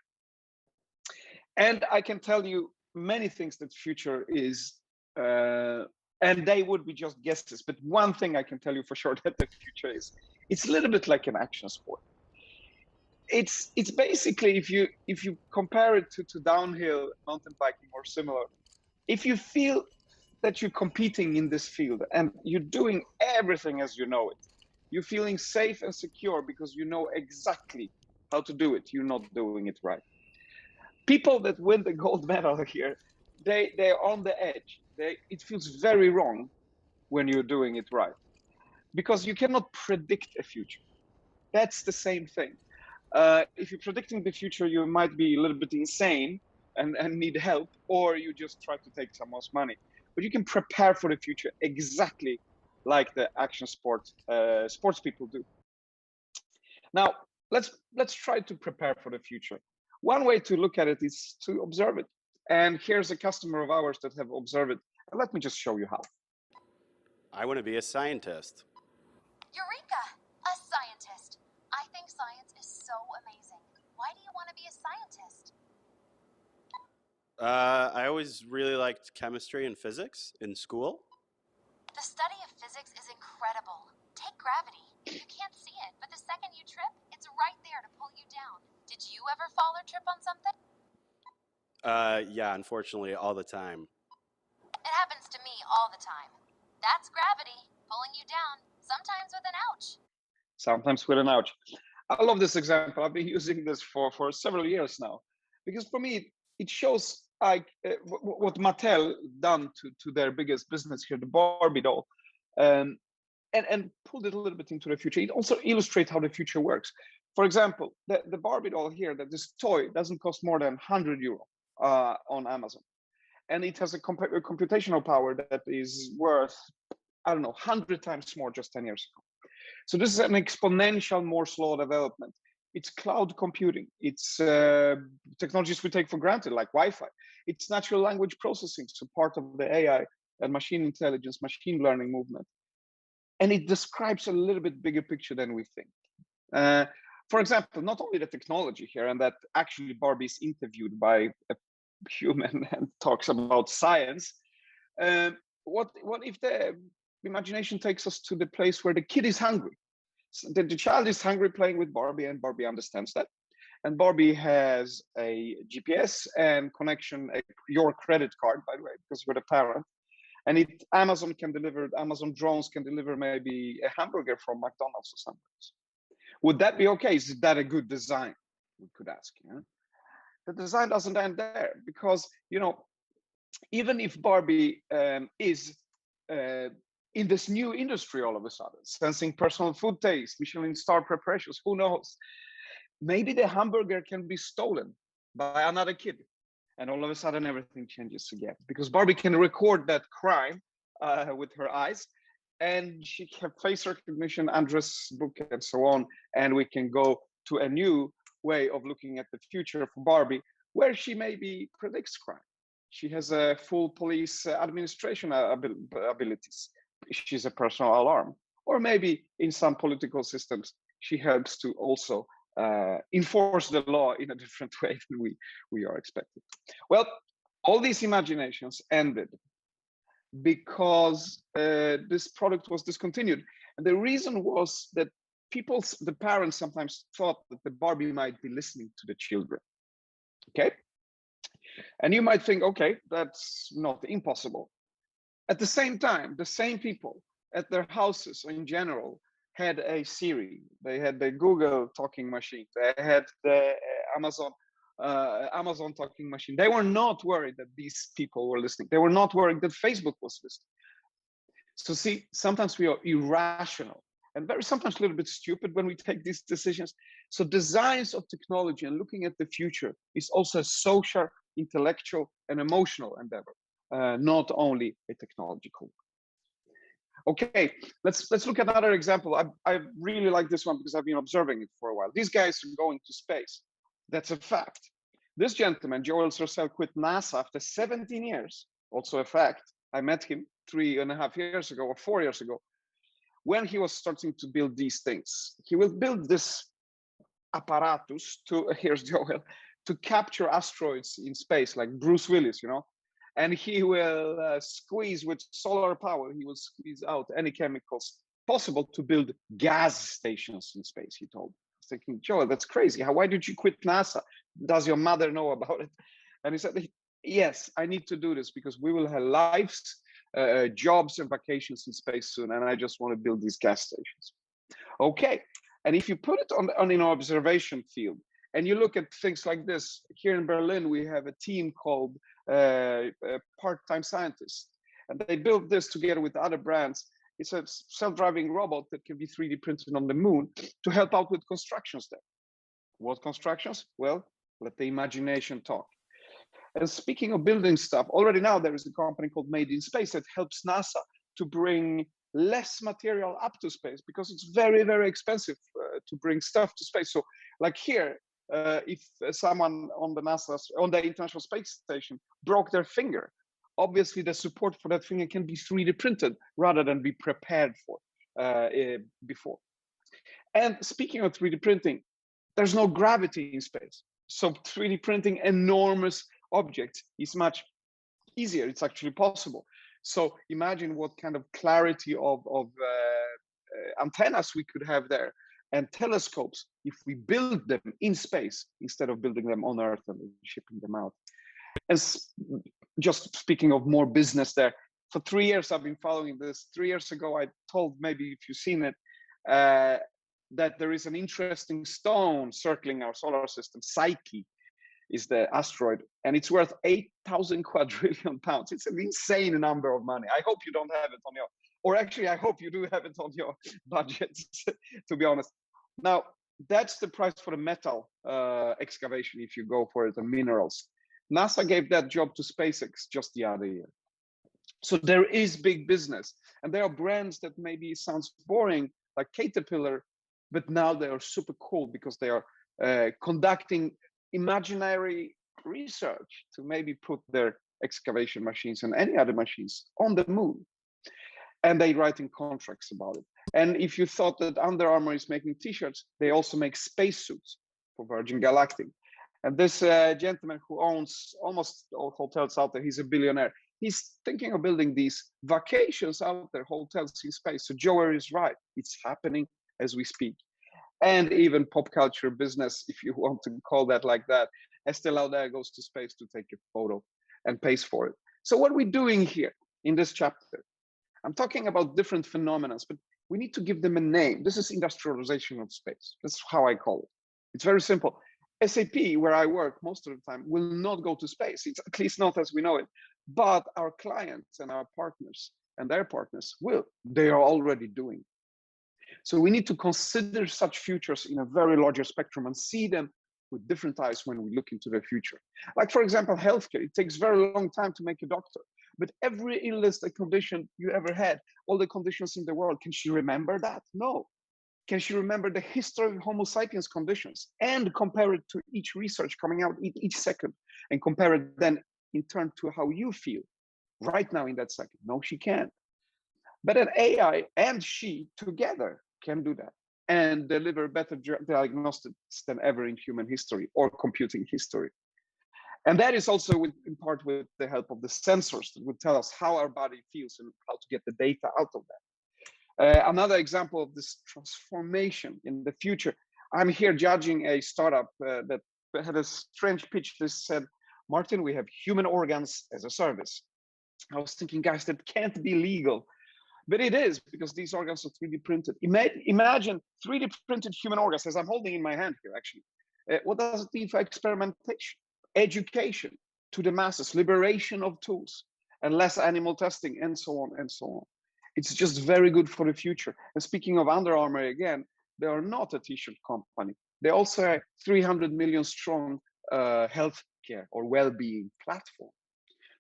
And I can tell you many things that future is, and they would be just guesses, but one thing I can tell you for sure that the future is, it's a little bit like an action sport. It's basically, if you compare it to downhill mountain biking or similar, if you feel that you're competing in this field and you're doing everything as you know it, you're feeling safe and secure because you know exactly how to do it, you're not doing it right. People that win the gold medal here, they're on the edge. It feels very wrong when you're doing it right, because you cannot predict a future. That's the same thing. If you're predicting the future, you might be a little bit insane and need help, or you just try to take someone's money. But you can prepare for the future exactly like the action sports people do. Now, let's try to prepare for the future. One way to look at it is to observe it. And here's a customer of ours that have observed it. And let me just show you how. I want to be a scientist. Eureka! A scientist. I think science is so amazing. Why do you want to be a scientist? I always really liked chemistry and physics in school. The study of physics is incredible. Take gravity. You can't see it, but the second you trip, it's right there to pull you down. Did you ever fall or trip on something? Yeah, unfortunately, all the time. It happens to me all the time. That's gravity pulling you down, sometimes with an ouch. Sometimes with an ouch. I love this example. I've been using this for several years now, because for me, it shows what Mattel done to their biggest business here, the Barbie doll, and pulled it a little bit into the future. It also illustrates how the future works. For example, the Barbie doll here, that this toy doesn't cost more than €100 on Amazon. And it has a computational power that is worth, I don't know, 100 times more just 10 years ago. So this is an exponential Moore's law development. It's cloud computing. It's technologies we take for granted, like Wi-Fi. It's natural language processing, so part of the AI and machine intelligence, machine learning movement. And it describes a little bit bigger picture than we think. For example, not only the technology here, and that actually Barbie is interviewed by a human and talks about science. What if the imagination takes us to the place where the kid is hungry? So the child is hungry playing with Barbie, and Barbie understands that. And Barbie has a GPS and connection, your credit card, by the way, because you're the parent. And Amazon can deliver, Amazon drones can deliver maybe a hamburger from McDonald's or something. Would that be okay? Is that a good design? We could ask. You know? The design doesn't end there, because, you know, even if Barbie is in this new industry all of a sudden, sensing personal food taste, Michelin star preparations, who knows? Maybe the hamburger can be stolen by another kid. And all of a sudden, everything changes again, because Barbie can record that crime with her eyes, and she can face recognition, address book, and so on. And we can go to a new way of looking at the future for Barbie, where she maybe predicts crime. She has a full police administration abilities. She's a personal alarm. Or maybe in some political systems, she helps to also enforce the law in a different way than we are expected. Well, all these imaginations ended because this product was discontinued. And the reason was that the parents sometimes thought that the Barbie might be listening to the children. Okay. And you might think, okay, that's not impossible. At the same time, the same people at their houses in general had a Siri. They had the Google talking machine. They had the Amazon talking machine. They were not worried that these people were listening. They were not worried that Facebook was listening. So see, sometimes we are irrational and sometimes a little bit stupid when we take these decisions. So designs of technology and looking at the future is also a social, intellectual, and emotional endeavor, not only a technological. Okay, let's look at another example. I really like this one because I've been observing it for a while. These guys are going to space. That's a fact. This gentleman, Joel Sercel, quit NASA after 17 years. Also a fact. I met him 3.5 years ago or 4 years ago when he was starting to build these things. He will build this apparatus here's Joel, to capture asteroids in space, like Bruce Willis, you know, and he will squeeze with solar power, he will squeeze out any chemicals possible to build gas stations in space, he told me. I was thinking, Joel, that's crazy. Why did you quit NASA? Does your mother know about it? And he said, yes, I need to do this because we will have lives, jobs and vacations in space soon, and I just want to build these gas stations. Okay, and if you put it on an observation field, and you look at things like this, here in Berlin, we have a team called Part-Time Scientists, and they built this together with other brands. It's a self-driving robot that can be 3D printed on the moon to help out with constructions there. What constructions? Well, let the imagination talk. And speaking of building stuff, already now there is a company called Made in Space that helps NASA to bring less material up to space because it's very, very expensive to bring stuff to space. So like here, if someone on the International Space Station broke their finger, obviously the support for that finger can be 3D printed rather than be prepared for before. And speaking of 3D printing, there's no gravity in space. So 3D printing enormous objects is much easier. It's actually possible. So imagine what kind of clarity of antennas we could have there and telescopes if we build them in space instead of building them on Earth and shipping them out. And just speaking of more business there, for 3 years I've been following this. 3 years ago, I told, maybe if you've seen it, that there is an interesting stone circling our solar system. Psyche is the asteroid, and it's worth 8,000 quadrillion pounds. It's an insane number of money. I hope you don't have it on your, or actually, I hope you do have it on your budget, to be honest. Now, that's the price for the metal excavation if you go for it, and minerals. NASA gave that job to SpaceX just the other year. So there is big business, and there are brands that maybe sounds boring, like Caterpillar, but now they are super cool because they are conducting imaginary research to maybe put their excavation machines and any other machines on the moon. And they write in contracts about it. And if you thought that Under Armour is making t-shirts, they also make spacesuits for Virgin Galactic. And this gentleman who owns almost all hotels out there, he's a billionaire. He's thinking of building these vacations out there, hotels in space. So Joel is right. It's happening as we speak. And even pop culture business, if you want to call that like that. Estée Lauder goes to space to take a photo and pays for it. So what are we doing here in this chapter? I'm talking about different phenomena, but we need to give them a name. This is industrialization of space. That's how I call it. It's very simple. SAP, where I work most of the time, will not go to space. It's at least not as we know it. But our clients and our partners and their partners will. They are already doing. So we need to consider such futures in a very larger spectrum and see them with different eyes when we look into the future. Like, for example, healthcare. It takes very long time to make a doctor. But every illness, a condition you ever had, all the conditions in the world, can she remember that? No. Can she remember the history of Homo sapiens conditions and compare it to each research coming out each second and compare it then in turn to how you feel right now in that second? No, she can't. But an AI and she together can do that. and deliver better diagnostics than ever in human history or computing history. And that is also in part with the help of the sensors that would tell us how our body feels and how to get the data out of that. Another example of this transformation in the future, I'm here judging a startup that had a strange pitch that said, Martin, we have human organs as a service. I was thinking, guys, that can't be legal. But it is, because these organs are 3D printed. Imagine 3D printed human organs, as I'm holding in my hand here, actually. What does it mean for experimentation, education to the masses, liberation of tools, and less animal testing, and so on and so on. It's just very good for the future. And speaking of Under Armour again, they are not a t-shirt company. They also are 300 million strong healthcare or well-being platform.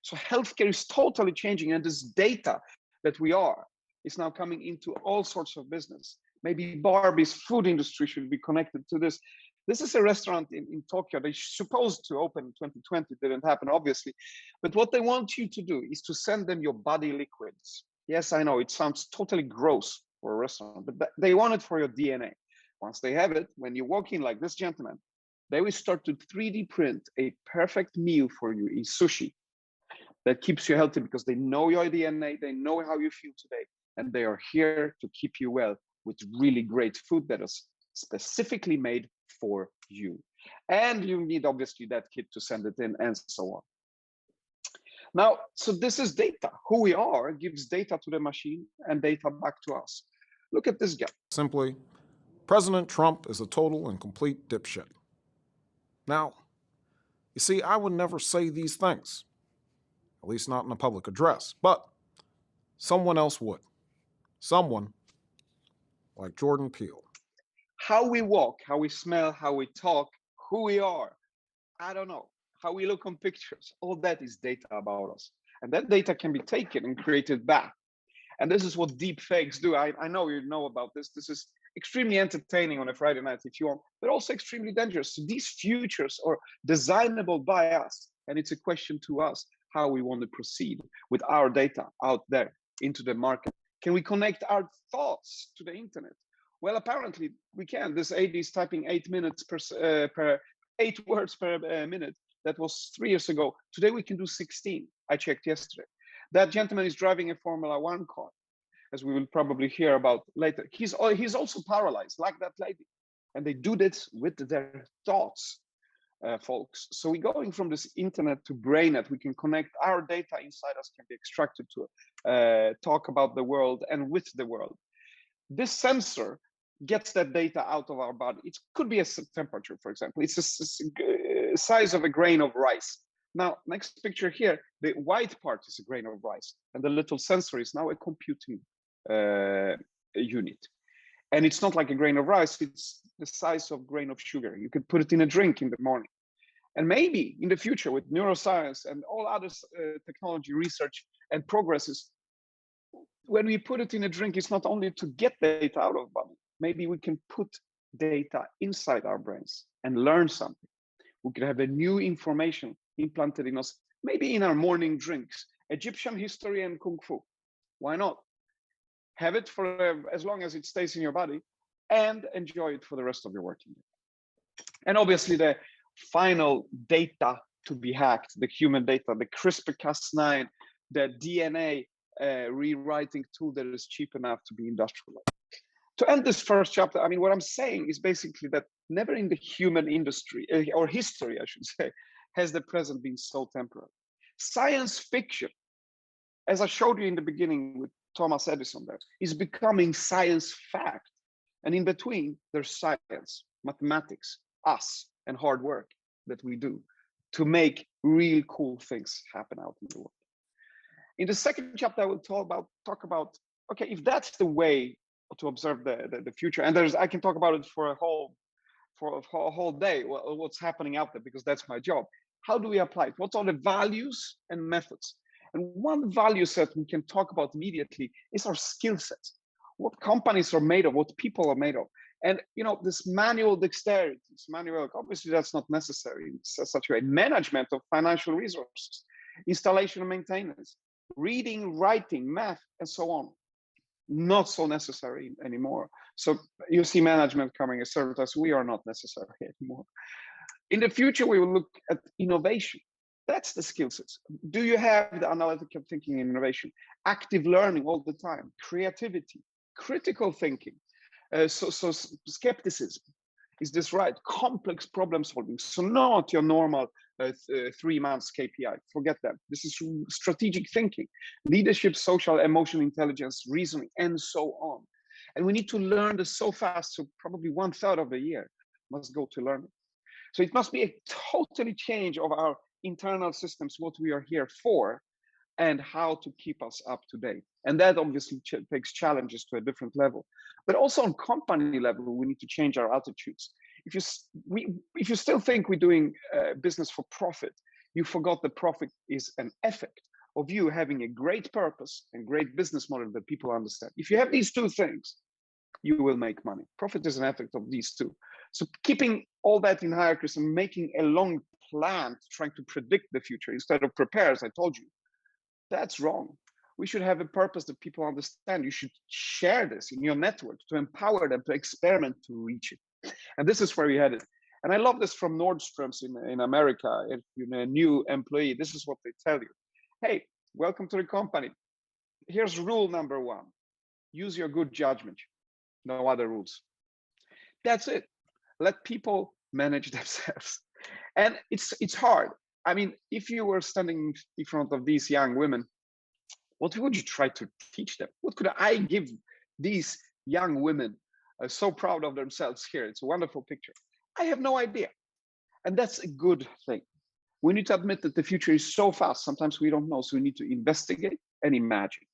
So healthcare is totally changing, and this data that we are is now coming into all sorts of business. Maybe Barbie's food industry should be connected to this. This is a restaurant in Tokyo. They're supposed to open in 2020. Didn't happen, obviously. But what they want you to do is to send them your body liquids. Yes, I know it sounds totally gross for a restaurant, but they want it for your DNA. Once they have it, when you walk in like this gentleman, they will start to 3D print a perfect meal for you in sushi that keeps you healthy, because they know your DNA, they know how you feel today, and they are here to keep you well with really great food that is specifically made for you. And you need obviously that kit to send it in, and so on. Now, so this is data. Who we are gives data to the machine and data back to us. Look at this guy. Simply, President Trump is a total and complete dipshit. Now, you see, I would never say these things, at least not in a public address, but someone else would. Someone like Jordan Peele. How we walk, how we smell, how we talk, who we are, I don't know. How we look on pictures, all that is data about us. And that data can be taken and created back. And this is what deep fakes do. I know you know about this. This is extremely entertaining on a Friday night if you want, but also extremely dangerous. So these futures are designable by us. And it's a question to us how we want to proceed with our data out there into the market. Can we connect our thoughts to the internet? Well, apparently we can. This AD is typing 8 minutes per 8 words per minute. That was 3 years ago. Today we can do 16. I checked yesterday. That gentleman is driving a Formula One car, as we will probably hear about later. He's also paralyzed, like that lady. And they do this with their thoughts, folks. So we're going from this internet to BrainNet. We can connect our data inside us, can be extracted to talk about the world and with the world. This sensor gets that data out of our body. It could be a temperature, for example. It's the size of a grain of rice. Now, next picture here, the white part is a grain of rice, and the little sensor is now a computing unit. And it's not like a grain of rice, it's the size of a grain of sugar. You could put it in a drink in the morning. And maybe in the future with neuroscience and all other technology research and progresses, when we put it in a drink, it's not only to get data out of the body. Maybe we can put data inside our brains and learn something. We could have a new information implanted in us, maybe in our morning drinks, Egyptian history and Kung Fu. Why not? Have it for as long as it stays in your body and enjoy it for the rest of your working day. And obviously the final data to be hacked, the human data, the CRISPR-Cas9, the DNA rewriting tool that is cheap enough to be industrialized. To end this first chapter, I mean, what I'm saying is basically that never in the human industry, or history, I should say, has the present been so temporary. Science fiction, as I showed you in the beginning with Thomas Edison there, is becoming science fact. And in between, there's science, mathematics, us, and hard work that we do to make real cool things happen out in the world. In the second chapter, I will talk about okay, if that's the way to observe the future, and I can talk about it for a whole day, what's happening out there, because that's my job. How do we apply it? What are the values and methods? And one value set we can talk about immediately is our skill sets. What companies are made of, what people are made of. And you know, this manual dexterity, this manual, obviously that's not necessary in such a way. Management of financial resources, installation and maintenance, reading, writing, math, and so on. not so necessary anymore. So you see management coming as service, we are not necessary anymore. In the future, we will look at innovation. That's the skill sets. Do you have the analytical thinking and innovation, active learning all the time, creativity, critical thinking, so skepticism? Is this right? Complex problem solving. So not your normal 3 months KPI. Forget that. This is strategic thinking, leadership, social, emotional intelligence, reasoning, and so on. And we need to learn this so fast. So probably 1/3 of the year must go to learning. So it must be a totally change of our internal systems, what we are here for, and how to keep us up to date. And that obviously takes challenges to a different level. But also on company level, we need to change our attitudes. If you still think we're doing business for profit, you forgot the profit is an effect of you having a great purpose and great business model that people understand. If you have these two things, you will make money. Profit is an effect of these two. So keeping all that in hierarchies and making a long plan, trying to predict the future instead of prepare, as I told you, that's wrong. We should have a purpose that people understand. You should share this in your network to empower them to experiment to reach it. And this is where we had it. And I love this from Nordstrom's in America. If you're a new employee, this is what they tell you. Hey, welcome to the company. Here's rule number 1. Use your good judgment. No other rules. That's it. Let people manage themselves. And it's hard. I mean, if you were standing in front of these young women, what would you try to teach them? What could I give these young women so proud of themselves here? It's a wonderful picture. I have no idea. And that's a good thing. We need to admit that the future is so fast. Sometimes we don't know. So we need to investigate and imagine.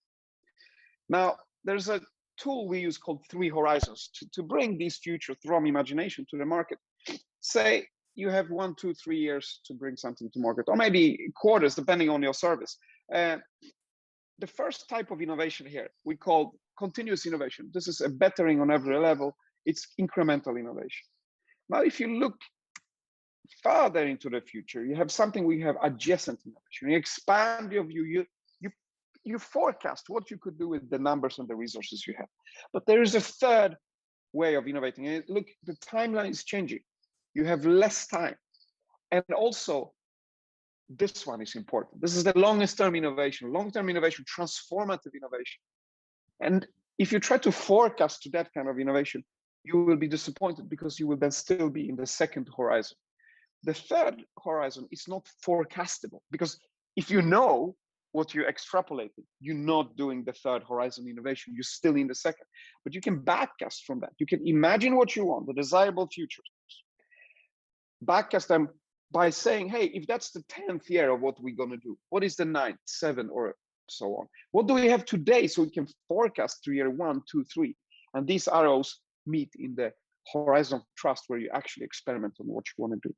Now, there's a tool we use called 3 Horizons to bring these futures from imagination to the market. Say you have 1, 2, 3 years to bring something to market, or maybe quarters, depending on your service. The first type of innovation here, we call continuous innovation. This is a bettering on every level. It's incremental innovation. Now, if you look further into the future, you have something we have adjacent innovation. You expand your view, you forecast what you could do with the numbers and the resources you have. But there is a third way of innovating. And look, the timeline is changing. You have less time. And also, this one is important. This is the longest term innovation, long-term innovation, transformative innovation. And if you try to forecast to that kind of innovation, you will be disappointed because you will then still be in the second horizon. The third horizon is not forecastable because if you know what you're extrapolating, you're not doing the third horizon innovation, you're still in the second. But you can backcast from that. You can imagine what you want, the desirable futures. Backcast them by saying, hey, if that's the 10th year of what we're going to do, what is the 9th, 7th, or so on? What do we have today so we can forecast to year 1, 2, 3? And these arrows meet in the horizon of trust where you actually experiment on what you want to do.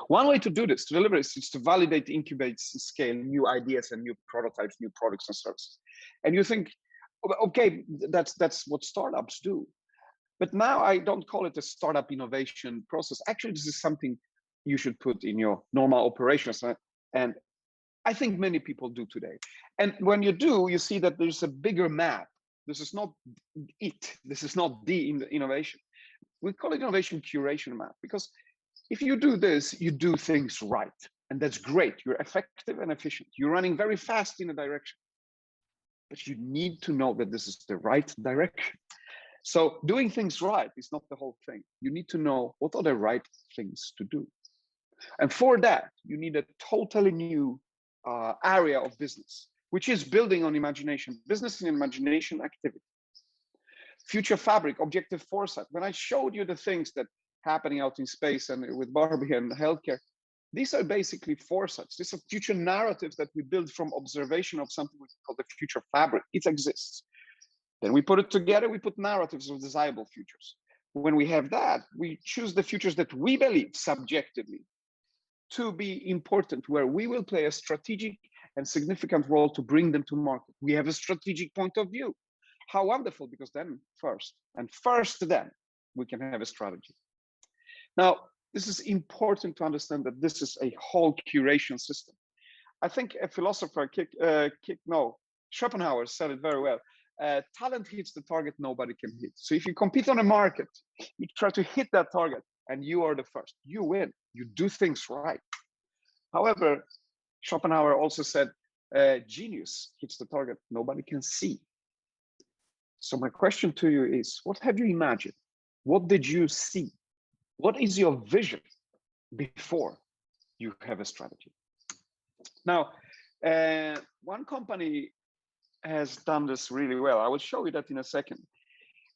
One way to do this, to deliver this, is to validate, incubate, and scale new ideas and new prototypes, new products and services. And you think, okay, that's what startups do. But now I don't call it a startup innovation process. Actually, this is something you should put in your normal operations. And I think many people do today. And when you do, you see that there's a bigger map. This is not it. This is not the innovation. We call it innovation curation map because if you do this, you do things right. And that's great. You're effective and efficient. You're running very fast in a direction. But you need to know that this is the right direction. So doing things right is not the whole thing. You need to know what are the right things to do. And for that, you need a totally new area of business, which is building on imagination, business and imagination activity. Future fabric, objective foresight. When I showed you the things that happening out in space and with Barbie and healthcare, these are basically foresights. These are future narratives that we build from observation of something we call the future fabric. It exists. Then we put it together, we put narratives of desirable futures. When we have that, we choose the futures that we believe subjectively to be important, where we will play a strategic and significant role to bring them to market. We have a strategic point of view. How wonderful, because then first then we can have a strategy. Now, this is important to understand that this is a whole curation system. I think a philosopher, Schopenhauer said it very well. talent hits the target nobody can hit. So if you compete on a market, you try to hit that target and you are the first, you win, you do things right. However, Schopenhauer also said, genius hits the target nobody can see. So my question to you is, what have you imagined? What did you see? What is your vision before you have a strategy? Now, one company has done this really well. I will show you that in a second.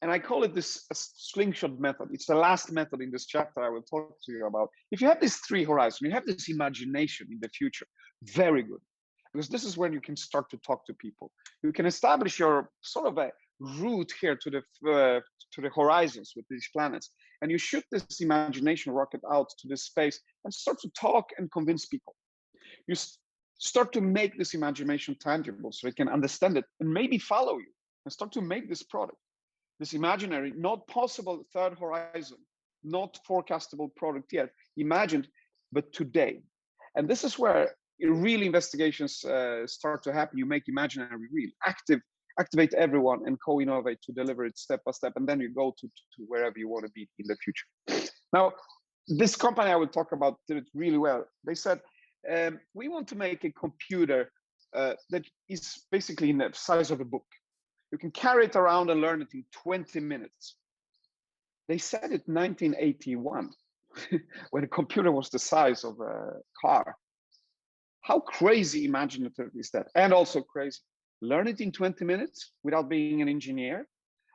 And I call it this slingshot method. It's the last method in this chapter I will talk to you about. If you have these three horizons, you have this imagination in the future, very good. Because this is when you can start to talk to people. You can establish your sort of a route here to the horizons with these planets. And you shoot this imagination rocket out to this space and start to talk and convince people. You start to make this imagination tangible so they can understand it and maybe follow you and start to make this product, this imaginary, not possible third horizon, not forecastable product yet, imagined, but today. And this is where real investigations start to happen. You make imaginary real, activate everyone and co-innovate to deliver it step by step. And then you go to wherever you want to be in the future. Now, this company I will talk about did it really well. They said, we want to make a computer that is basically in the size of a book. You can carry it around and learn it in 20 minutes. They said it in 1981, when a computer was the size of a car. How crazy imaginative is that? And also crazy. Learn it in 20 minutes without being an engineer,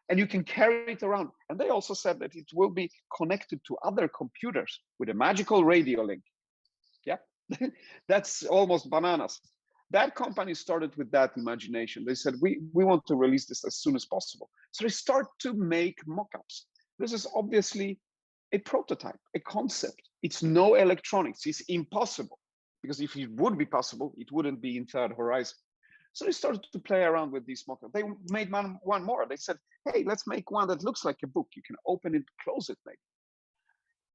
and you can carry it around. And they also said that it will be connected to other computers with a magical radio link. Yeah, that's almost bananas. That company started with that imagination. They said, we want to release this as soon as possible. So they start to make mock-ups. This is obviously a prototype, a concept. It's no electronics. It's impossible. Because if it would be possible, it wouldn't be in third horizon. So they started to play around with these mock-ups. They made one more. They said, hey, let's make one that looks like a book. You can open it, close it, maybe.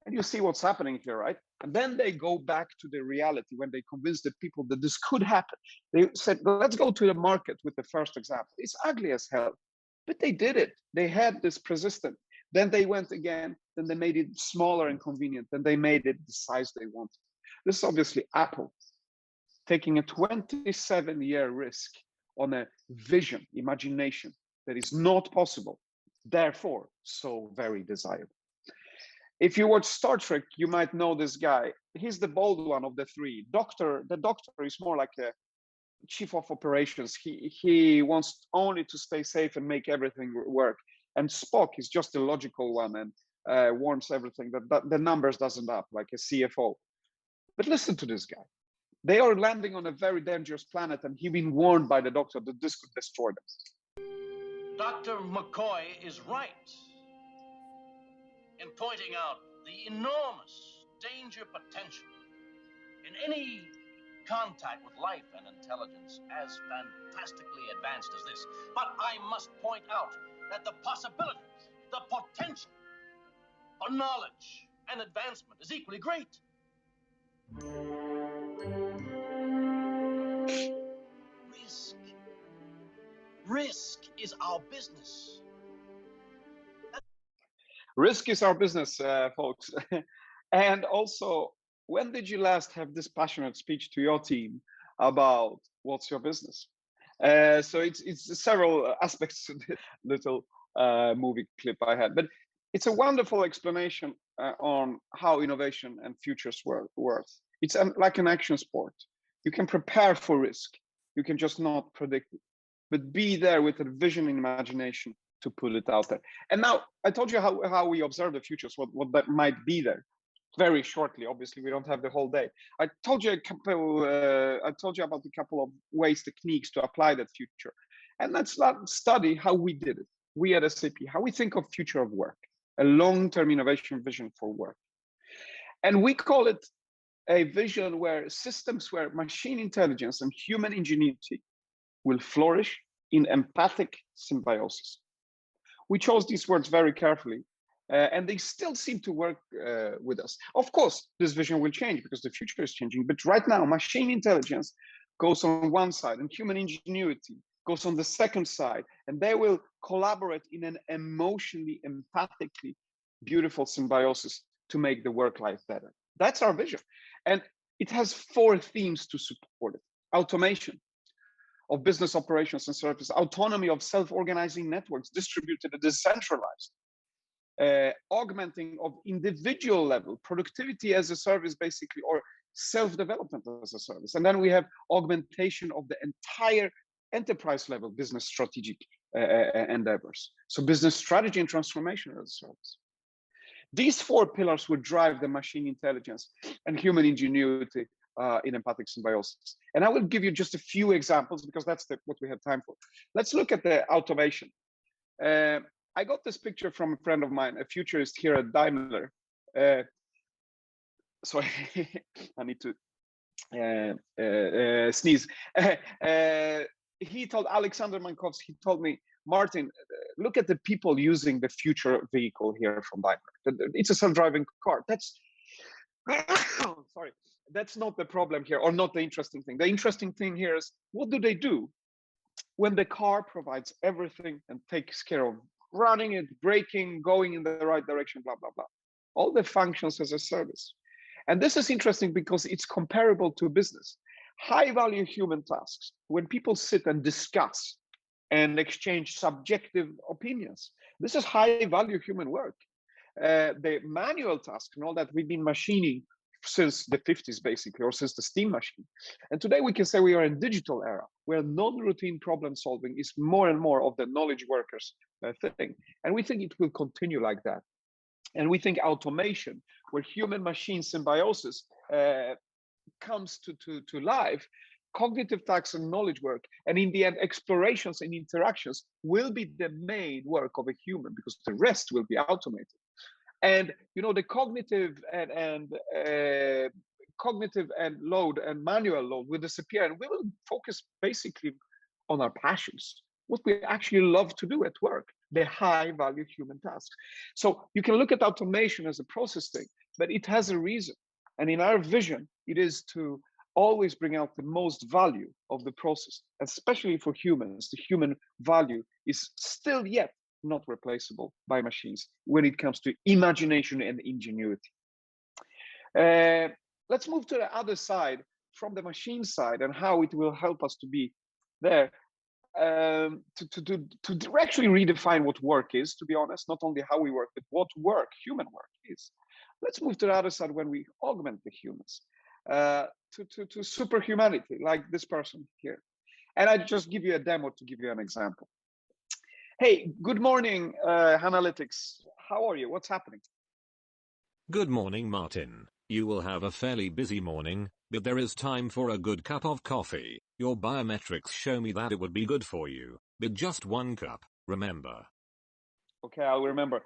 And you see what's happening here, right? And then they go back to the reality when they convince the people that this could happen. They said, well, let's go to the market with the first example. It's ugly as hell, but they did it. They had this persistent. Then they went again, then they made it smaller and convenient. Then they made it the size they wanted. This is obviously Apple taking a 27-year risk on a vision, imagination that is not possible, therefore so very desirable. If you watch Star Trek, you might know this guy. He's the bold one of the three. The doctor is more like a chief of operations. He wants only to stay safe and make everything work. And Spock is just the logical one and warns everything that the numbers doesn't up, like a CFO. But listen to this guy. They are landing on a very dangerous planet, and he's been warned by the doctor that this could destroy them. Dr. McCoy is right in pointing out the enormous danger potential in any contact with life and intelligence as fantastically advanced as this. But I must point out that the possibilities, the potential for knowledge and advancement is equally great. Risk is our business. Risk is our business, folks. And also, when did you last have this passionate speech to your team about what's your business? So it's several aspects to this little movie clip I had, but it's a wonderful explanation on how innovation and futures work. It's like an action sport. You can prepare for risk. You can just not predict it, but be there with a vision and imagination to put it out there. And now I told you how we observe the futures, what that might be there. Very shortly, obviously, we don't have the whole day. I told you about a couple of ways, techniques to apply that future. And let's study how we did it. We at SAP, how we think of future of work, a long-term innovation vision for work. And we call it a vision where systems where machine intelligence and human ingenuity will flourish in empathic symbiosis. We chose these words very carefully, and they still seem to work with us. Of course, this vision will change because the future is changing, but right now, machine intelligence goes on one side and human ingenuity goes on the second side, and they will collaborate in an emotionally, empathically beautiful symbiosis to make the work life better. That's our vision. And it has 4 themes to support it: automation of business operations and services, autonomy of self-organizing networks, distributed and decentralized, augmenting of individual level productivity as a service, basically, or self-development as a service. And then we have augmentation of the entire enterprise level business strategic endeavors. So business strategy and transformation as a service. These 4 pillars would drive the machine intelligence and human ingenuity in empathic symbiosis. And I will give you just a few examples because that's what we have time for. Let's look at the automation. I got this picture from a friend of mine, a futurist here at Daimler. Sorry, I need to sneeze. He told Alexander Mankovsky, he told me, Martin, look at the people using the future vehicle here from Daimler. It's a self-driving car. That's, sorry, that's not the problem here, or not the interesting thing. The interesting thing here is, what do they do when the car provides everything and takes care of running it, braking, going in the right direction, blah, blah, blah. All the functions as a service. And this is interesting because it's comparable to business. High value human tasks, when people sit and discuss and exchange subjective opinions, this is high value human work. The manual tasks and all that we've been machining since the 50s, basically, or since the steam machine. And today we can say we are in digital era, where non-routine problem solving is more and more of the knowledge workers thing. And we think it will continue like that. And we think automation, where human machine symbiosis comes to life, cognitive tasks and knowledge work, and in the end, explorations and interactions will be the main work of a human, because the rest will be automated. And you know, the cognitive and load and manual load will disappear, and we will focus basically on our passions, what we actually love to do at work, the high value human tasks. So you can look at automation as a process thing, but it has a reason. And in our vision, it is to always bring out the most value of the process, especially for humans. The human value is still yet not replaceable by machines when it comes to imagination and ingenuity. Let's move to the other side, from the machine side, and how it will help us to be there, to actually redefine what work is, to be honest, not only how we work, but what work, human work, is. Let's move to the other side, when we augment the humans to superhumanity, like this person here. And I just give you a demo to give you an example. Hey, good morning, Analytics. How are you? What's happening? Good morning, Martin. You will have a fairly busy morning, but there is time for a good cup of coffee. Your biometrics show me that it would be good for you, but just 1 cup, remember. Okay, I'll remember.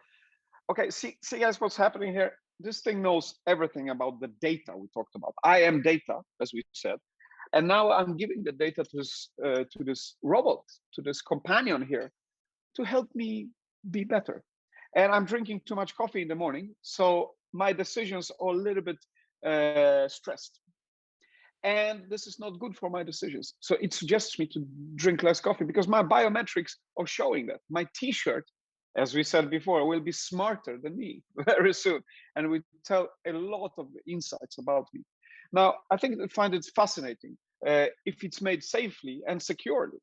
Okay, see guys, what's happening here? This thing knows everything about the data we talked about. I am data, as we said. And now I'm giving the data to this robot, to this companion here, to help me be better. And I'm drinking too much coffee in the morning, so my decisions are a little bit stressed. And this is not good for my decisions. So it suggests me to drink less coffee, because my biometrics are showing that. My t-shirt, as we said before, will be smarter than me very soon, and will tell a lot of insights about me. Now, I think I find it fascinating if it's made safely and securely.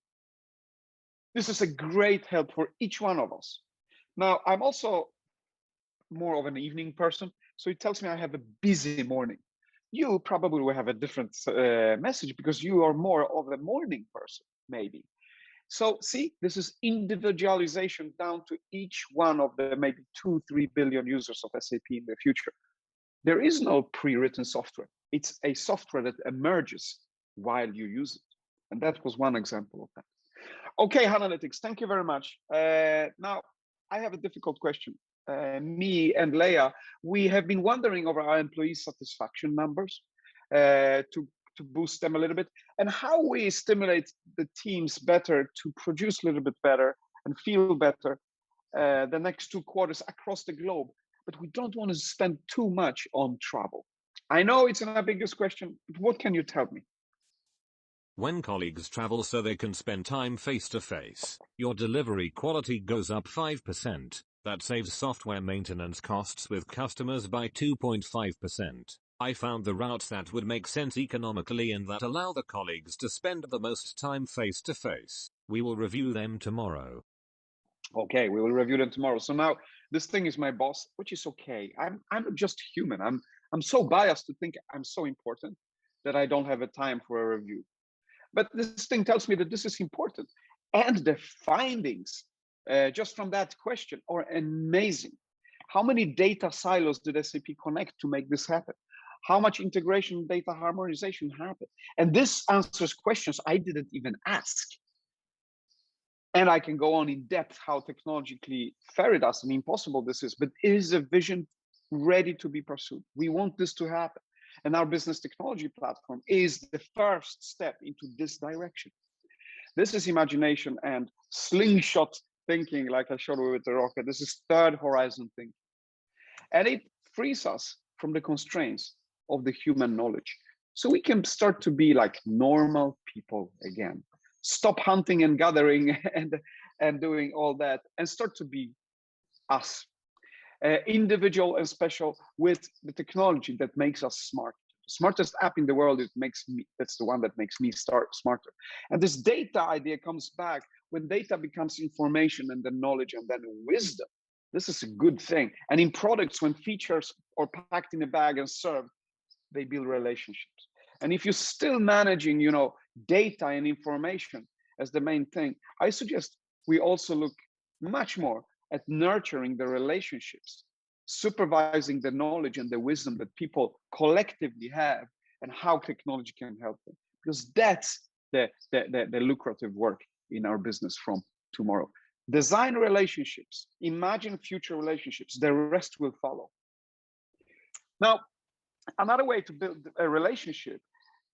This is a great help for each one of us. Now, I'm also more of an evening person, so it tells me I have a busy morning. You probably will have a different message, because you are more of a morning person, maybe. So see, this is individualization down to each one of the maybe 2-3 billion users of SAP in the future. There is no pre-written software. It's a software that emerges while you use it. And that was one example of that. Okay, Analytics, thank you very much. Now, I have a difficult question. Me and Leia, we have been wondering over our employee satisfaction numbers to boost them a little bit, and how we stimulate the teams better to produce a little bit better and feel better the next 2 quarters across the globe. But we don't want to spend too much on travel. I know it's an ambiguous question, but what can you tell me? When colleagues travel so they can spend time face to face, your delivery quality goes up 5%. That saves software maintenance costs with customers by 2.5%. I found the routes that would make sense economically and that allow the colleagues to spend the most time face to face. We will review them tomorrow. Okay, we will review them tomorrow. So now this thing is my boss, which is okay. I'm just human. I'm so biased to think I'm so important that I don't have a time for a review. But this thing tells me that this is important. And the findings just from that question are amazing. How many data silos did SAP connect to make this happen? How much integration data harmonization happened? And this answers questions I didn't even ask. And I can go on in depth how technologically fair it is and impossible this is, but it is a vision ready to be pursued. We want this to happen. And our business technology platform is the first step into this direction. This is imagination and slingshot thinking, like I showed you with the rocket. This is third horizon thinking. And it frees us from the constraints of the human knowledge. So we can start to be like normal people again. Stop hunting and gathering and doing all that and start to be us. Individual and special with the technology that makes us smart. The smartest app in the world, that's the one that makes me smarter. And this data idea comes back when data becomes information and then knowledge and then wisdom. This is a good thing. And in products, when features are packed in a bag and served, they build relationships. And if you're still managing, data and information as the main thing, I suggest we also look much more at nurturing the relationships, supervising the knowledge and the wisdom that people collectively have and how technology can help them. Because that's the lucrative work in our business from tomorrow. Design relationships, imagine future relationships, the rest will follow. Now, another way to build a relationship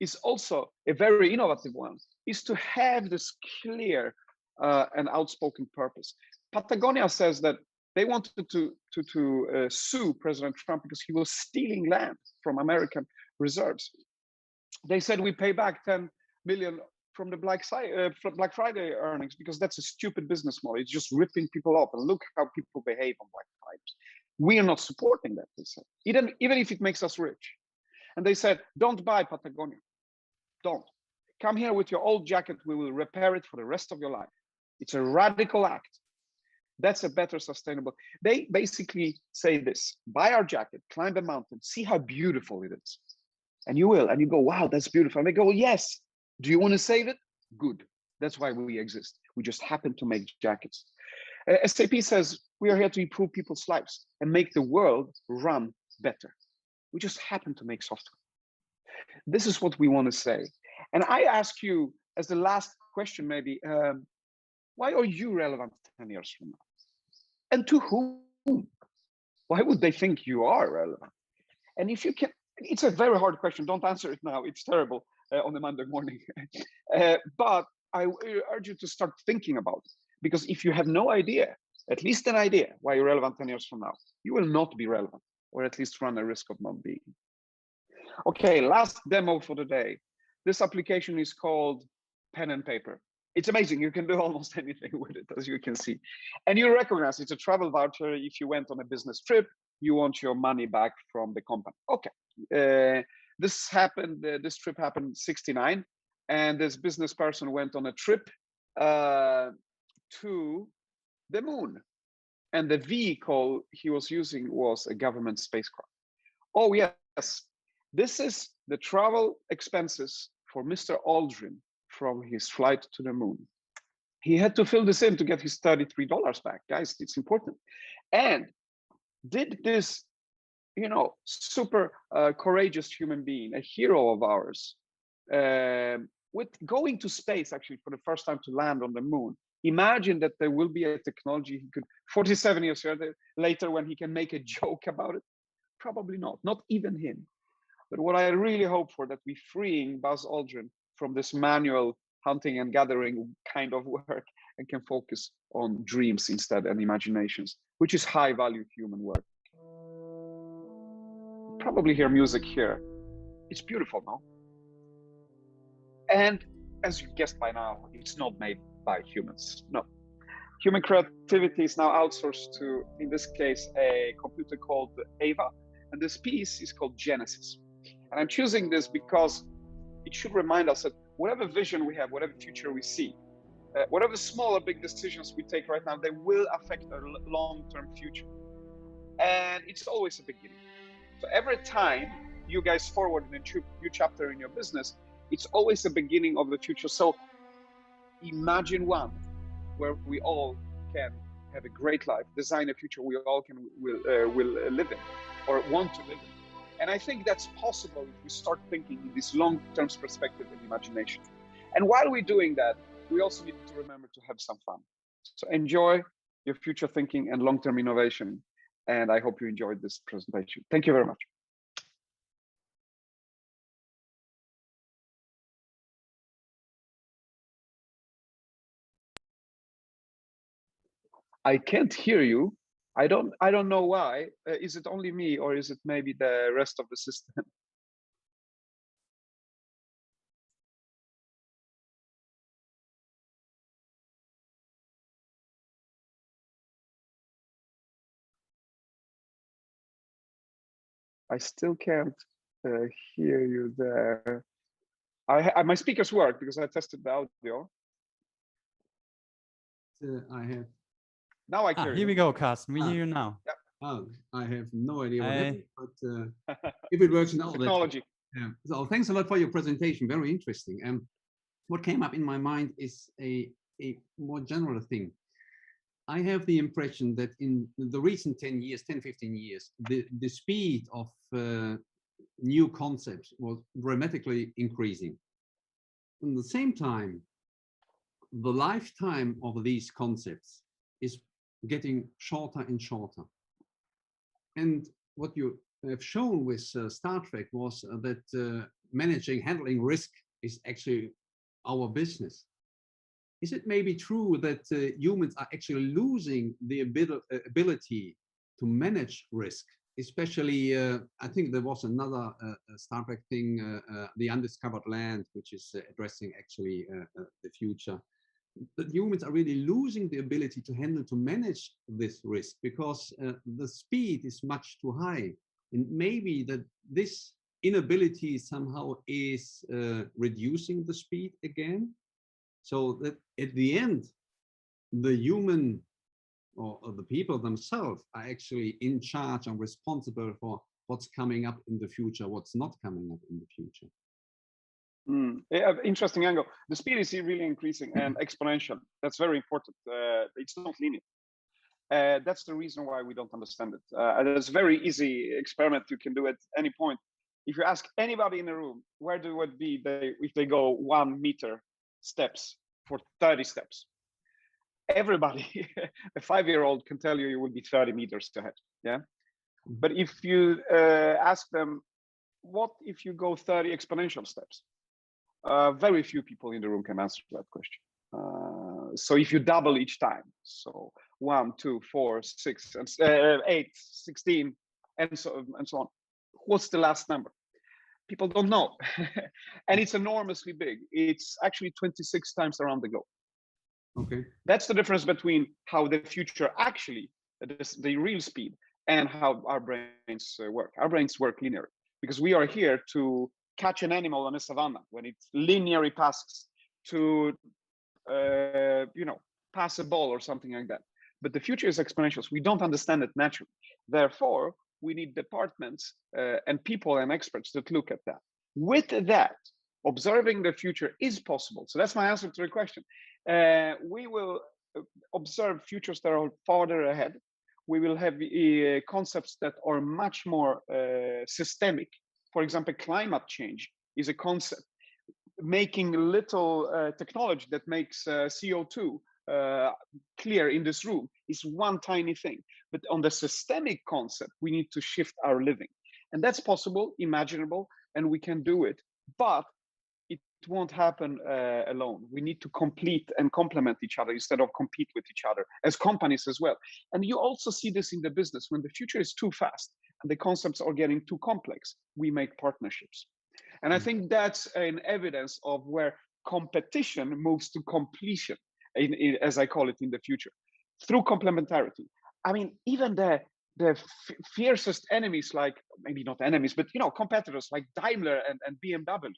is also a very innovative one, is to have this clear and outspoken purpose. Patagonia says that they wanted to sue President Trump because he was stealing land from American reserves. They said we pay back 10 million from the Black Friday earnings because that's a stupid business model. It's just ripping people off, and look how people behave on Black Friday. We are not supporting that, they said, even if it makes us rich. And they said, don't buy Patagonia. Don't. Come here with your old jacket. We will repair it for the rest of your life. It's a radical act. That's a better sustainable. They basically say this: buy our jacket, climb the mountain, see how beautiful it is. And you will. And you go, wow, that's beautiful. And they go, yes. Do you want to save it? Good. That's why we exist. We just happen to make jackets. SAP says we are here to improve people's lives and make the world run better. We just happen to make software. This is what we want to say. And I ask you as the last question, maybe, why are you relevant 10 years from now? And to whom? Why would they think you are relevant? And if you can, it's a very hard question. Don't answer it now. It's terrible on a Monday morning. But I urge you to start thinking about it. Because if you have no idea, at least an idea why you're relevant 10 years from now, you will not be relevant, or at least run a risk of not being. Okay, last demo for the day. This application is called Pen and Paper. It's amazing. You can do almost anything with it, as you can see. And you recognize it's a travel voucher. If you went on a business trip, you want your money back from the company. Okay. This trip happened in '69, and this business person went on a trip to the moon. And the vehicle he was using was a government spacecraft. Oh, yes. This is the travel expenses for Mr. Aldrin from his flight to the moon. He had to fill this in to get his $33 back. Guys, it's important. And did this, super courageous human being, a hero of ours, with going to space actually for the first time to land on the moon, imagine that there will be a technology he could, 47 years later, when he can make a joke about it? Probably not even him. But what I really hope for, that we're freeing Buzz Aldrin from this manual hunting and gathering kind of work and can focus on dreams instead and imaginations, which is high value human work. Probably hear music here. It's beautiful, no? And as you guessed by now, it's not made by humans. No. Human creativity is now outsourced to, in this case, a computer called Ava. And this piece is called Genesis. And I'm choosing this because it should remind us that whatever vision we have, whatever future we see, whatever small or big decisions we take right now, they will affect our long-term future. And it's always a beginning. So every time you guys forward in a new chapter in your business, it's always a beginning of the future. So imagine one where we all can have a great life, design a future we all will live in or want to live in. And I think that's possible if we start thinking in this long-term perspective and imagination. And while we're doing that, we also need to remember to have some fun. So enjoy your future thinking and long-term innovation. And I hope you enjoyed this presentation. Thank you very much. I can't hear you. I don't know why. Is it only me, or is it maybe the rest of the system? I still can't hear you there. My speakers work because I tested the audio. I have. Now I hear Here we go, Carsten. We hear you now. Yep. Oh, I have no idea what happened, but if it works now, technology. Yeah. So thanks a lot for your presentation. Very interesting. And what came up in my mind is a more general thing. I have the impression that in the recent 10 years, 10, 15 years, the speed of new concepts was dramatically increasing. At the same time, the lifetime of these concepts is getting shorter and shorter. And what you have shown with Star Trek was that handling risk is actually our business. Is it maybe true that humans are actually losing the ability to manage risk? Especially, I think there was another Star Trek thing, The Undiscovered Land, which is addressing actually the future. That humans are really losing the ability to manage this risk because the speed is much too high. And maybe that this inability somehow is reducing the speed again. So that at the end, the human or the people themselves are actually in charge and responsible for what's coming up in the future, what's not coming up in the future. Yeah, interesting angle. The speed is really increasing and exponential. That's very important. It's not linear. That's the reason why we don't understand it. There's a very easy experiment you can do at any point. If you ask anybody in the room, where do it be if they go 1 meter steps for 30 steps? Everybody, a 5-year-old can tell you will be 30 meters ahead. Yeah. But if you ask them, what if you go 30 exponential steps? Very few people in the room can answer that question. So if you double each time, so 1, 2, 4, 6, 8, 16, and so on. What's the last number? People don't know. And it's enormously big. It's actually 26 times around the globe. Okay. That's the difference between how the future actually, the real speed, and how our brains work. Our brains work linear because we are here to catch an animal on a savanna when it linearly passes, to pass a ball or something like that. But the future is exponential. So we don't understand it naturally. Therefore, we need departments and people and experts that look at that. With that, observing the future is possible. So that's my answer to the question. We will observe futures that are farther ahead. We will have concepts that are much more systemic. For example, climate change is a concept. Making little technology that makes CO2 clear in this room is one tiny thing. But on the systemic concept, we need to shift our living. And that's possible, imaginable, and we can do it. But it won't happen alone. We need to complete and complement each other instead of compete with each other as companies as well. And you also see this in the business. When the future is too fast and the concepts are getting too complex, we make partnerships. And I think that's an evidence of where competition moves to completion, as I call it in the future, through complementarity. I mean, even the fiercest enemies, like maybe not enemies, but competitors like Daimler and BMW.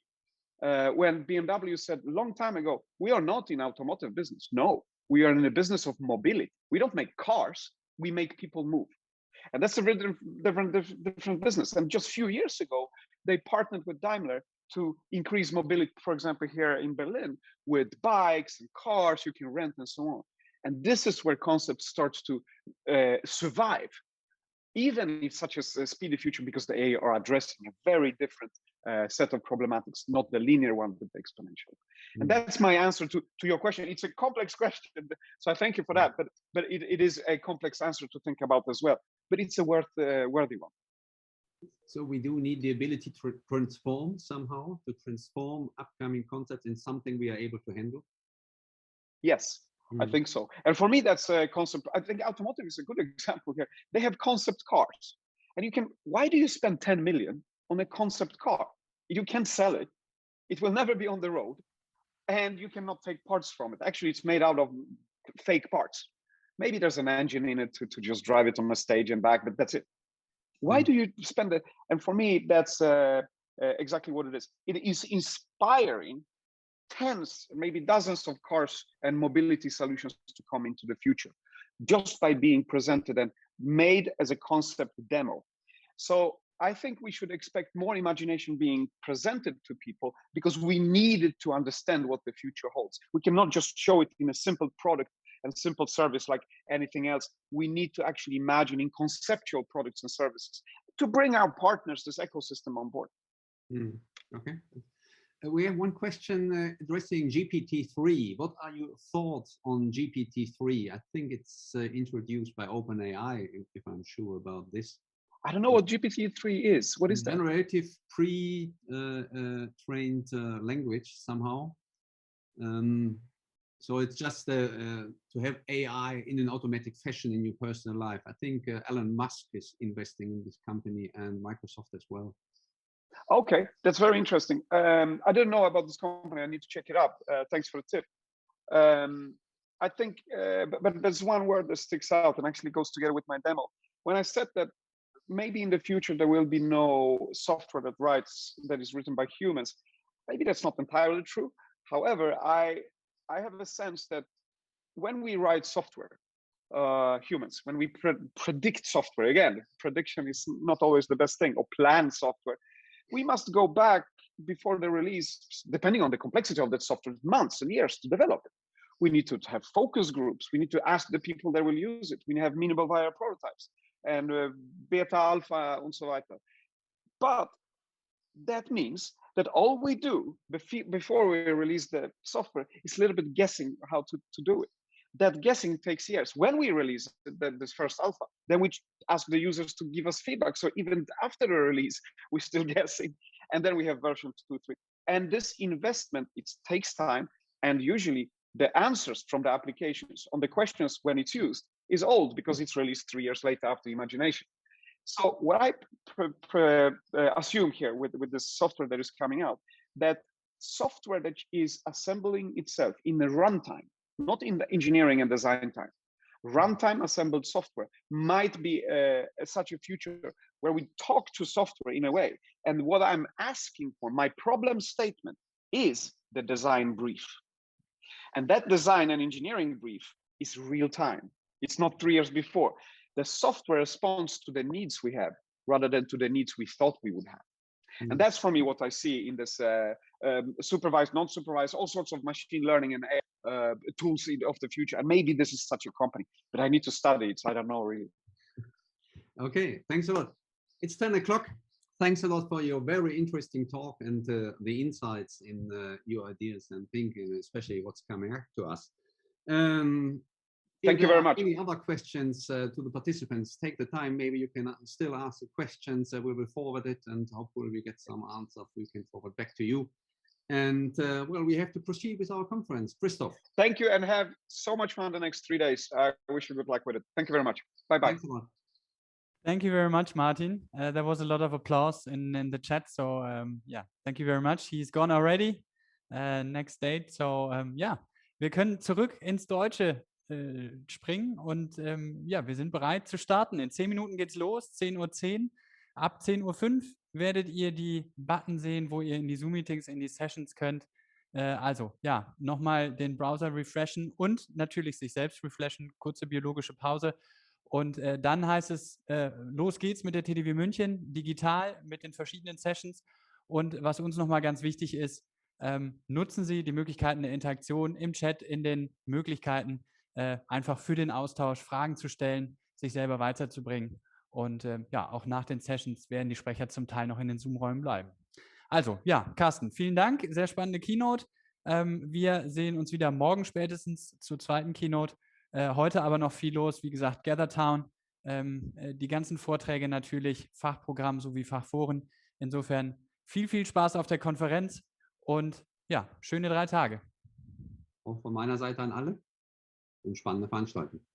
When BMW said a long time ago, we are not in automotive business. No, we are in the business of mobility. We don't make cars, we make people move. And that's a very different business. And just a few years ago, they partnered with Daimler to increase mobility, for example, here in Berlin, with bikes and cars you can rent and so on. And this is where concept starts to survive, even if such as a speedy future, because they are addressing a very different set of problematics, not the linear one, but the exponential. And that's my answer to your question. It's a complex question, so I thank you for that. But it is a complex answer to think about as well. But it's a worthy one. So we do need the ability to transform somehow, to transform upcoming concepts in something we are able to handle. Yes, I think so. And for me, that's a concept. I think automotive is a good example here. They have concept cars, and why do you spend 10 million on a concept car? You can't sell it. It will never be on the road, and you cannot take parts from it. Actually, it's made out of fake parts. Maybe there's an engine in it to just drive it on a stage and back, but that's it. Why do you spend it? And for me, that's exactly what it is. It is inspiring tens, maybe dozens of cars and mobility solutions to come into the future, just by being presented and made as a concept demo. So I think we should expect more imagination being presented to people, because we needed to understand what the future holds. We cannot just show it in a simple product and simple service like anything else. We need to actually imagine in conceptual products and services to bring our partners, this ecosystem, on board. Okay. We have one question addressing GPT-3. What are your thoughts on GPT-3? I think it's introduced by OpenAI, if I'm sure about this. I don't know what GPT-3 is. What is that? Generative pre-trained language somehow. So it's just to have AI in an automatic fashion in your personal life. I think Elon Musk is investing in this company, and Microsoft as well. Okay, that's very interesting. I didn't know about this company. I need to check it up. Thanks for the tip. I think, but there's one word that sticks out and actually goes together with my demo. When I said that maybe in the future there will be no software that is written by humans, maybe that's not entirely true. However, I have a sense that when we write software, humans, when we predict software, again, prediction is not always the best thing, or plan software, we must go back before the release, depending on the complexity of that software, months and years to develop it. We need to have focus groups. We need to ask the people that will use it. We have minimal viable prototypes and beta, alpha, and so weiter. But that means that all we do before we release the software is a little bit guessing how to do it. That guessing takes years. When we release this first alpha, then we ask the users to give us feedback. So even after the release, we're still guessing. And then we have version 2, 3. And this investment, it takes time. And usually the answers from the applications on the questions when it's used is old, because it's released 3 years later after imagination. So what I assume here with this software that is coming out, that software that is assembling itself in the runtime, not in the engineering and design time, runtime assembled software might be such a future where we talk to software in a way. And what I'm asking for, my problem statement, is the design brief. And that design and engineering brief is real time. It's not 3 years before. The software responds to the needs we have rather than to the needs we thought we would have. And that's for me what I see in this supervised, non-supervised, all sorts of machine learning and AI tools of the future. And maybe this is such a company, but I need to study it, so I don't know really. Okay, thanks a lot. It's 10 o'clock. Thanks a lot for your very interesting talk and the insights in your ideas and thinking, especially what's coming up to us. Thank you very much. Any other questions to the participants, take the time. Maybe you can still ask the questions. We will forward it, and hopefully we get some answers we can forward back to you. And well, we have to proceed with our conference. Christoph. Thank you, and have so much fun the next 3 days. I wish you good luck with it. Thank you very much. Bye-bye. Thanks a lot. Thank you very much, Martin. There was a lot of applause in the chat. So yeah, thank you very much. He's gone already. next date. So, ja, wir können zurück ins Deutsche springen und ja, wir sind bereit zu starten. In 10 Minuten geht's los, 10:10 Uhr. Ab 10:05 Uhr werdet ihr die Button sehen, wo ihr in die Zoom-Meetings, in die Sessions könnt. Also, ja, nochmal den Browser refreshen und natürlich sich selbst refreshen. Kurze biologische Pause. Und dann heißt es, los geht's mit der TDW München, digital mit den verschiedenen Sessions. Und was uns nochmal ganz wichtig ist, nutzen Sie die Möglichkeiten der Interaktion im Chat, in den Möglichkeiten, einfach für den Austausch Fragen zu stellen, sich selber weiterzubringen. Und ja, auch nach den Sessions werden die Sprecher zum Teil noch in den Zoom-Räumen bleiben. Also, ja, Carsten, vielen Dank. Sehr spannende Keynote. Wir sehen uns wieder morgen spätestens zur zweiten Keynote. Heute aber noch viel los. Wie gesagt, GatherTown, die ganzen Vorträge natürlich, Fachprogramm sowie Fachforen. Insofern viel Spaß auf der Konferenz und ja, schöne 3 Tage. Auch von meiner Seite an alle und spannende Veranstaltung.